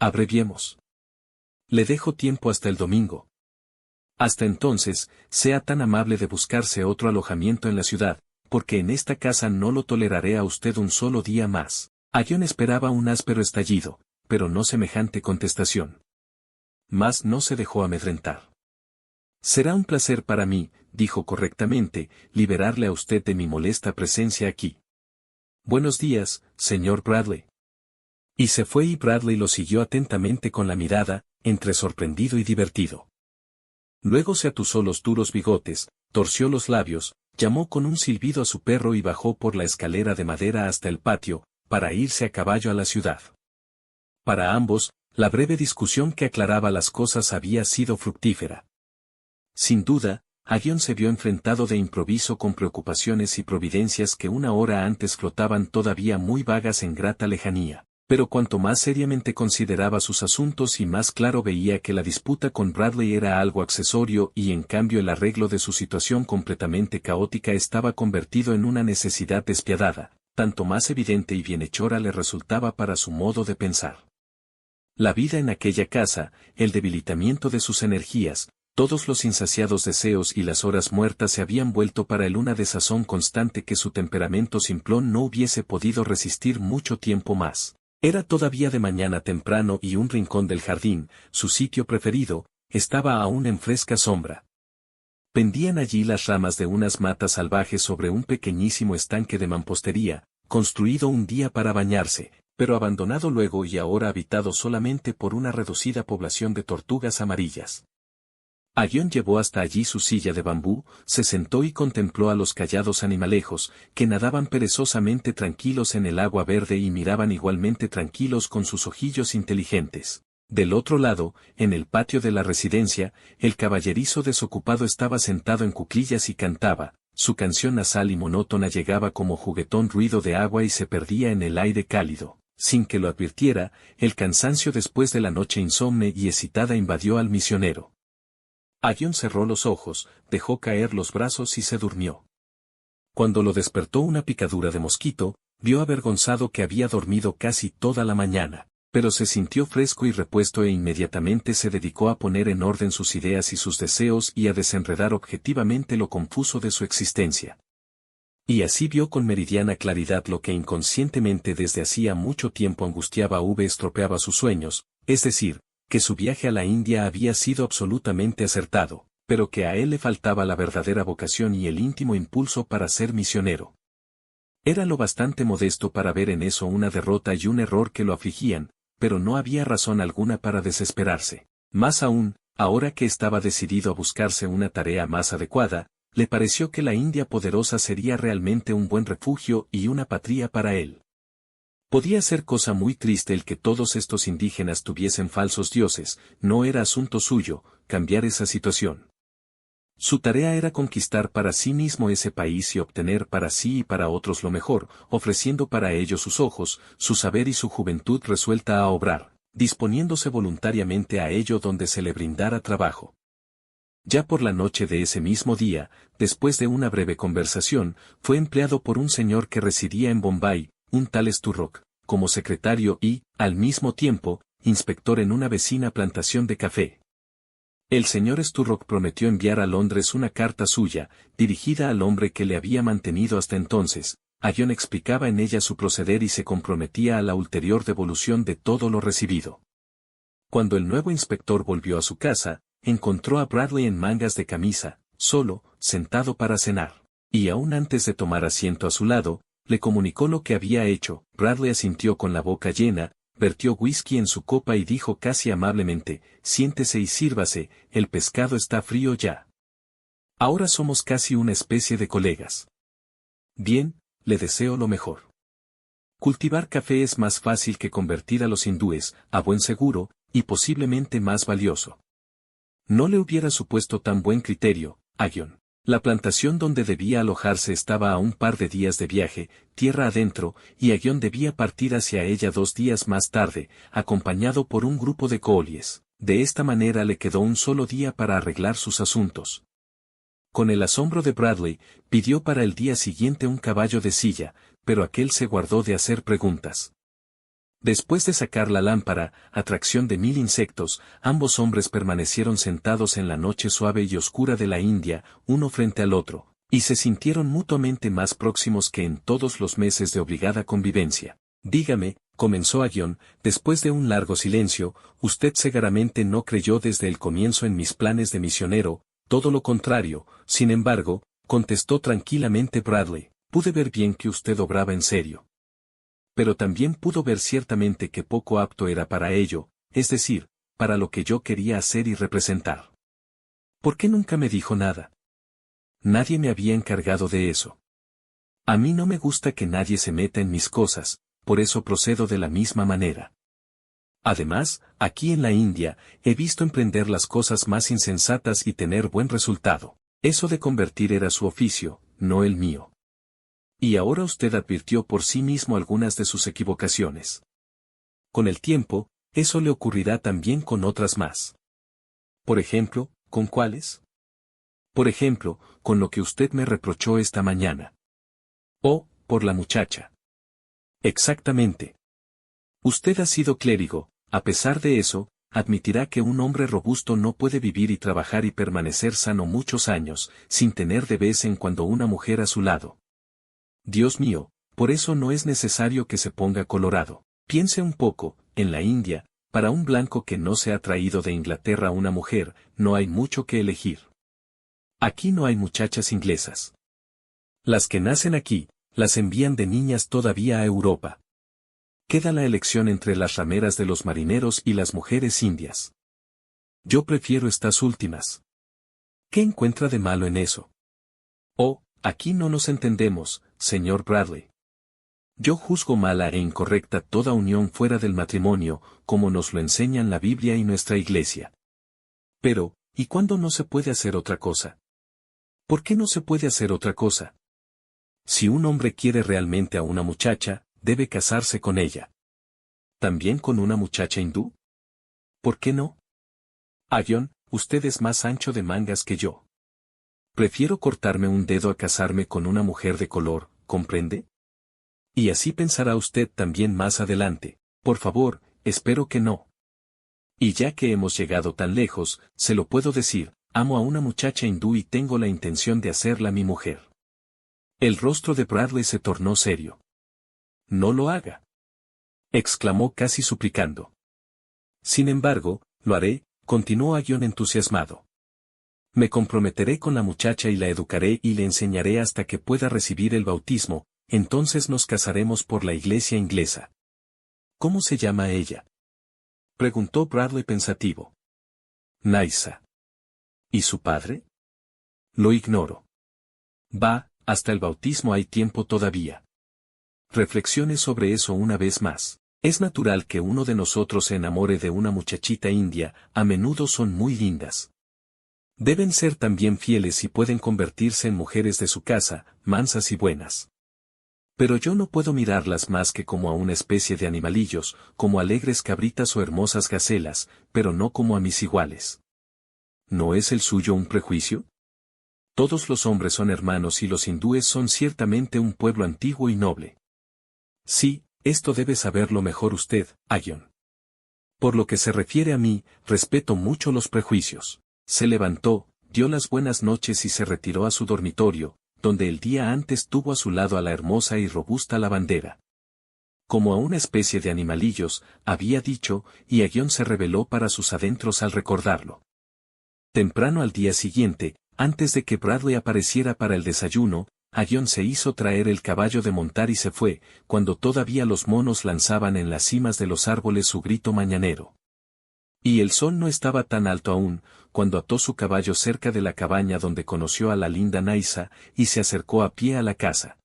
Abreviemos. Le dejo tiempo hasta el domingo. Hasta entonces, sea tan amable de buscarse otro alojamiento en la ciudad, porque en esta casa no lo toleraré a usted un solo día más. Aggion esperaba un áspero estallido, pero no semejante contestación. Mas no se dejó amedrentar. Será un placer para mí, dijo correctamente, liberarle a usted de mi molesta presencia aquí. Buenos días, señor Bradley. Y se fue y Bradley lo siguió atentamente con la mirada, entre sorprendido y divertido. Luego se atusó los duros bigotes, torció los labios, llamó con un silbido a su perro y bajó por la escalera de madera hasta el patio, para irse a caballo a la ciudad. Para ambos, la breve discusión que aclaraba las cosas había sido fructífera. Sin duda, Aggion se vio enfrentado de improviso con preocupaciones y providencias que una hora antes flotaban todavía muy vagas en grata lejanía, pero cuanto más seriamente consideraba sus asuntos y más claro veía que la disputa con Bradley era algo accesorio y en cambio el arreglo de su situación completamente caótica estaba convertido en una necesidad despiadada, tanto más evidente y bienhechora le resultaba para su modo de pensar. La vida en aquella casa, el debilitamiento de sus energías, todos los insaciados deseos y las horas muertas se habían vuelto para él una desazón constante que su temperamento simplón no hubiese podido resistir mucho tiempo más. Era todavía de mañana temprano y un rincón del jardín, su sitio preferido, estaba aún en fresca sombra. Pendían allí las ramas de unas matas salvajes sobre un pequeñísimo estanque de mampostería, construido un día para bañarse, pero abandonado luego y ahora habitado solamente por una reducida población de tortugas amarillas. Aggion llevó hasta allí su silla de bambú, se sentó y contempló a los callados animalejos, que nadaban perezosamente tranquilos en el agua verde y miraban igualmente tranquilos con sus ojillos inteligentes. Del otro lado, en el patio de la residencia, el caballerizo desocupado estaba sentado en cuclillas y cantaba, su canción nasal y monótona llegaba como juguetón ruido de agua y se perdía en el aire cálido. Sin que lo advirtiera, el cansancio después de la noche insomne y excitada invadió al misionero. Aggion cerró los ojos, dejó caer los brazos y se durmió. Cuando lo despertó una picadura de mosquito, vio avergonzado que había dormido casi toda la mañana, pero se sintió fresco y repuesto e inmediatamente se dedicó a poner en orden sus ideas y sus deseos y a desenredar objetivamente lo confuso de su existencia. Y así vio con meridiana claridad lo que inconscientemente desde hacía mucho tiempo angustiaba o estropeaba sus sueños, es decir, que su viaje a la India había sido absolutamente acertado, pero que a él le faltaba la verdadera vocación y el íntimo impulso para ser misionero. Era lo bastante modesto para ver en eso una derrota y un error que lo afligían, pero no había razón alguna para desesperarse. Más aún, ahora que estaba decidido a buscarse una tarea más adecuada, le pareció que la India poderosa sería realmente un buen refugio y una patria para él. Podía ser cosa muy triste el que todos estos indígenas tuviesen falsos dioses, no era asunto suyo, cambiar esa situación. Su tarea era conquistar para sí mismo ese país y obtener para sí y para otros lo mejor, ofreciendo para ello sus ojos, su saber y su juventud resuelta a obrar, disponiéndose voluntariamente a ello donde se le brindara trabajo. Ya por la noche de ese mismo día, después de una breve conversación, fue empleado por un señor que residía en Bombay, un tal Sturrock, como secretario y, al mismo tiempo, inspector en una vecina plantación de café. El señor Sturrock prometió enviar a Londres una carta suya, dirigida al hombre que le había mantenido hasta entonces. Aggion explicaba en ella su proceder y se comprometía a la ulterior devolución de todo lo recibido. Cuando el nuevo inspector volvió a su casa, encontró a Bradley en mangas de camisa, solo, sentado para cenar. Y aún antes de tomar asiento a su lado, le comunicó lo que había hecho. Bradley asintió con la boca llena, vertió whisky en su copa y dijo casi amablemente, siéntese y sírvase, el pescado está frío ya. Ahora somos casi una especie de colegas. Bien, le deseo lo mejor. Cultivar café es más fácil que convertir a los hindúes, a buen seguro, y posiblemente más valioso. No le hubiera supuesto tan buen criterio, Aggion. La plantación donde debía alojarse estaba a un par de días de viaje, tierra adentro, y Aggion debía partir hacia ella 2 días más tarde, acompañado por un grupo de coolies. De esta manera le quedó un solo día para arreglar sus asuntos. Con el asombro de Bradley, pidió para el día siguiente un caballo de silla, pero aquel se guardó de hacer preguntas. Después de sacar la lámpara, atracción de 1000 insectos, ambos hombres permanecieron sentados en la noche suave y oscura de la India, uno frente al otro, Y se sintieron mutuamente más próximos que en todos los meses de obligada convivencia. Dígame, comenzó Aghion, después de un largo silencio, usted seguramente no creyó desde el comienzo en mis planes de misionero, todo lo contrario, sin embargo, contestó tranquilamente Bradley, pude ver bien que usted obraba en serio. Pero también pudo ver ciertamente que poco apto era para ello, es decir, para lo que yo quería hacer y representar. ¿Por qué nunca me dijo nada? Nadie me había encargado de eso. A mí no me gusta que nadie se meta en mis cosas, por eso procedo de la misma manera. Además, aquí en la India, he visto emprender las cosas más insensatas y tener buen resultado. Eso de convertir era su oficio, no el mío. Y ahora usted advirtió por sí mismo algunas de sus equivocaciones. Con el tiempo, eso le ocurrirá también con otras más. Por ejemplo, ¿con cuáles? Por ejemplo, con lo que usted me reprochó esta mañana. Oh, por la muchacha. Exactamente. Usted ha sido clérigo, a pesar de eso, admitirá que un hombre robusto no puede vivir y trabajar y permanecer sano muchos años, sin tener de vez en cuando una mujer a su lado. Dios mío, por eso no es necesario que se ponga colorado. Piense un poco, en la India, para un blanco que no se ha traído de Inglaterra una mujer, no hay mucho que elegir. Aquí no hay muchachas inglesas. Las que nacen aquí, las envían de niñas todavía a Europa. Queda la elección entre las rameras de los marineros y las mujeres indias. Yo prefiero estas últimas. ¿Qué encuentra de malo en eso? Oh, aquí no nos entendemos, señor Bradley. Yo juzgo mala e incorrecta toda unión fuera del matrimonio, como nos lo enseñan la Biblia y nuestra Iglesia. Pero, ¿y cuándo no se puede hacer otra cosa? ¿Por qué no se puede hacer otra cosa? Si un hombre quiere realmente a una muchacha, debe casarse con ella. ¿También con una muchacha hindú? ¿Por qué no? Aghion, usted es más ancho de mangas que yo. Prefiero cortarme un dedo a casarme con una mujer de color, ¿comprende? Y así pensará usted también más adelante. Por favor, espero que no. Y ya que hemos llegado tan lejos, se lo puedo decir, amo a una muchacha hindú y tengo la intención de hacerla mi mujer. El rostro de Bradley se tornó serio. No lo haga. Exclamó casi suplicando. Sin embargo, lo haré, continuó Aghion entusiasmado. Me comprometeré con la muchacha y la educaré y le enseñaré hasta que pueda recibir el bautismo, entonces nos casaremos por la iglesia inglesa. ¿Cómo se llama ella? Preguntó Bradley pensativo. Naisa. ¿Y su padre? Lo ignoro. Va, hasta el bautismo hay tiempo todavía. Reflexione sobre eso una vez más. Es natural que uno de nosotros se enamore de una muchachita india, a menudo son muy lindas. Deben ser también fieles y pueden convertirse en mujeres de su casa, mansas y buenas. Pero yo no puedo mirarlas más que como a una especie de animalillos, como alegres cabritas o hermosas gacelas, pero no como a mis iguales. ¿No es el suyo un prejuicio? Todos los hombres son hermanos y los hindúes son ciertamente un pueblo antiguo y noble. Sí, esto debe saberlo mejor usted, Aghion. Por lo que se refiere a mí, respeto mucho los prejuicios. Se levantó, dio las buenas noches y se retiró a su dormitorio, donde el día antes tuvo a su lado a la hermosa y robusta lavandera. Como a una especie de animalillos, había dicho, y Aghion se reveló para sus adentros al recordarlo. Temprano al día siguiente, antes de que Bradley apareciera para el desayuno, Aghion se hizo traer el caballo de montar y se fue, cuando todavía los monos lanzaban en las cimas de los árboles su grito mañanero. Y el sol no estaba tan alto aún, cuando ató su caballo cerca de la cabaña donde conoció a la linda Naisa, y se acercó a pie a la casa.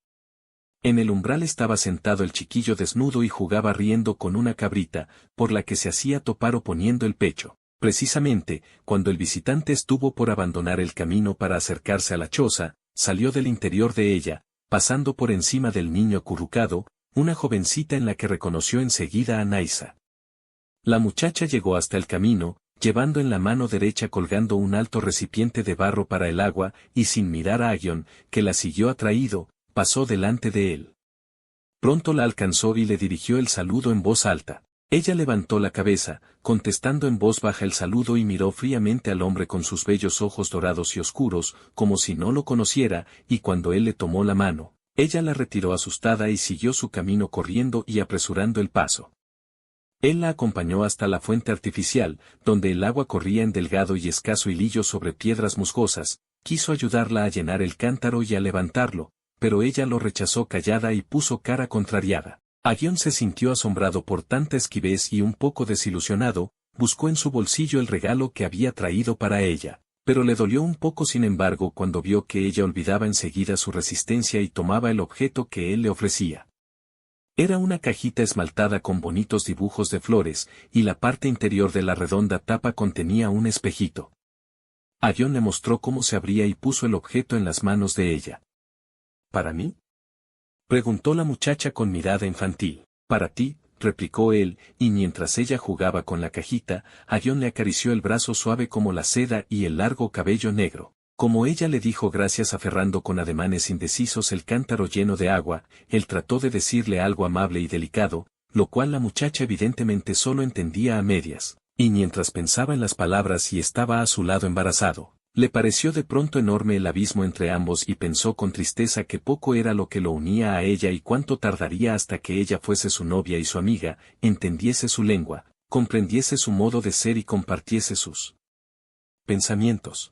En el umbral estaba sentado el chiquillo desnudo y jugaba riendo con una cabrita, por la que se hacía topar oponiendo el pecho. Precisamente, cuando el visitante estuvo por abandonar el camino para acercarse a la choza, salió del interior de ella, pasando por encima del niño acurrucado, una jovencita en la que reconoció enseguida a Naisa. La muchacha llegó hasta el camino, llevando en la mano derecha colgando un alto recipiente de barro para el agua, y sin mirar a Aghion, que la siguió atraído, pasó delante de él. Pronto la alcanzó y le dirigió el saludo en voz alta. Ella levantó la cabeza, contestando en voz baja el saludo y miró fríamente al hombre con sus bellos ojos dorados y oscuros, como si no lo conociera, y cuando él le tomó la mano, ella la retiró asustada y siguió su camino corriendo y apresurando el paso. Él la acompañó hasta la fuente artificial, donde el agua corría en delgado y escaso hilillo sobre piedras musgosas, quiso ayudarla a llenar el cántaro y a levantarlo, pero ella lo rechazó callada y puso cara contrariada. Aghion se sintió asombrado por tanta esquivez y un poco desilusionado, buscó en su bolsillo el regalo que había traído para ella, pero le dolió un poco sin embargo cuando vio que ella olvidaba enseguida su resistencia y tomaba el objeto que él le ofrecía. Era una cajita esmaltada con bonitos dibujos de flores, y la parte interior de la redonda tapa contenía un espejito. Aghion le mostró cómo se abría y puso el objeto en las manos de ella. ¿Para mí?, preguntó la muchacha con mirada infantil. Para ti, replicó él, y mientras ella jugaba con la cajita, Aghion le acarició el brazo suave como la seda y el largo cabello negro. Como ella le dijo gracias aferrando con ademanes indecisos el cántaro lleno de agua, él trató de decirle algo amable y delicado, lo cual la muchacha evidentemente solo entendía a medias, y mientras pensaba en las palabras y estaba a su lado embarazado, le pareció de pronto enorme el abismo entre ambos y pensó con tristeza que poco era lo que lo unía a ella y cuánto tardaría hasta que ella fuese su novia y su amiga, entendiese su lengua, comprendiese su modo de ser y compartiese sus pensamientos.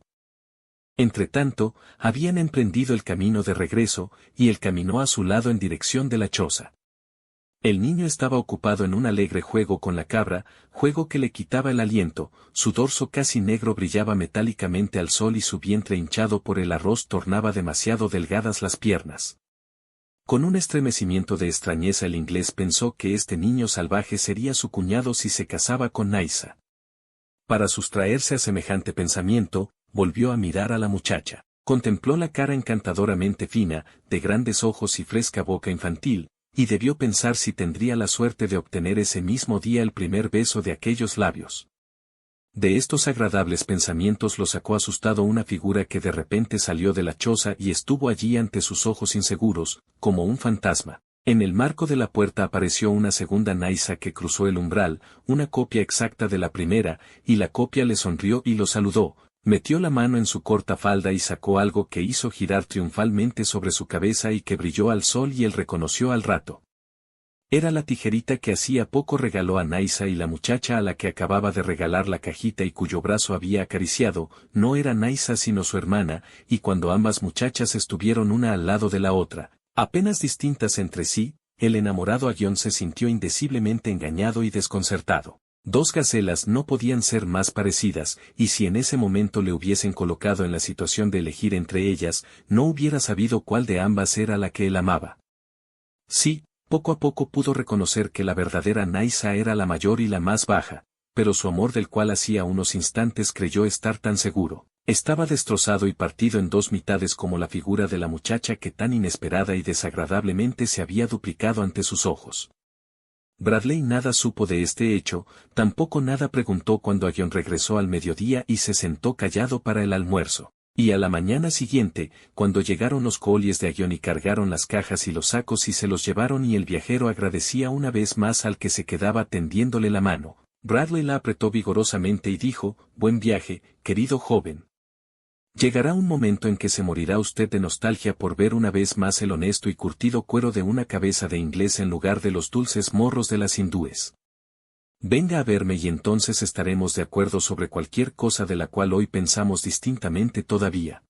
Entretanto, habían emprendido el camino de regreso, y él caminó a su lado en dirección de la choza. El niño estaba ocupado en un alegre juego con la cabra, juego que le quitaba el aliento, su dorso casi negro brillaba metálicamente al sol y su vientre hinchado por el arroz tornaba demasiado delgadas las piernas. Con un estremecimiento de extrañeza el inglés pensó que este niño salvaje sería su cuñado si se casaba con Nysa. Para sustraerse a semejante pensamiento, volvió a mirar a la muchacha. Contempló la cara encantadoramente fina, de grandes ojos y fresca boca infantil, y debió pensar si tendría la suerte de obtener ese mismo día el primer beso de aquellos labios. De estos agradables pensamientos lo sacó asustado una figura que de repente salió de la choza y estuvo allí ante sus ojos inseguros, como un fantasma. En el marco de la puerta apareció una segunda Nysa que cruzó el umbral, una copia exacta de la primera, y la copia le sonrió y lo saludó. Metió la mano en su corta falda y sacó algo que hizo girar triunfalmente sobre su cabeza y que brilló al sol y él reconoció al rato. Era la tijerita que hacía poco regaló a Nysa y la muchacha a la que acababa de regalar la cajita y cuyo brazo había acariciado, no era Nysa sino su hermana, y cuando ambas muchachas estuvieron una al lado de la otra, apenas distintas entre sí, el enamorado Aghion se sintió indeciblemente engañado y desconcertado. Dos gacelas no podían ser más parecidas, y si en ese momento le hubiesen colocado en la situación de elegir entre ellas, no hubiera sabido cuál de ambas era la que él amaba. Sí, poco a poco pudo reconocer que la verdadera Nysa era la mayor y la más baja, pero su amor del cual hacía unos instantes creyó estar tan seguro, estaba destrozado y partido en dos mitades como la figura de la muchacha que tan inesperada y desagradablemente se había duplicado ante sus ojos. Bradley nada supo de este hecho, tampoco nada preguntó cuando Aghion regresó al mediodía y se sentó callado para el almuerzo. Y a la mañana siguiente, cuando llegaron los coolies de Aghion y cargaron las cajas y los sacos y se los llevaron y el viajero agradecía una vez más al que se quedaba tendiéndole la mano, Bradley la apretó vigorosamente y dijo, «Buen viaje, querido joven. Llegará un momento en que se morirá usted de nostalgia por ver una vez más el honesto y curtido cuero de una cabeza de inglés en lugar de los dulces morros de las hindúes. Venga a verme y entonces estaremos de acuerdo sobre cualquier cosa de la cual hoy pensamos distintamente todavía».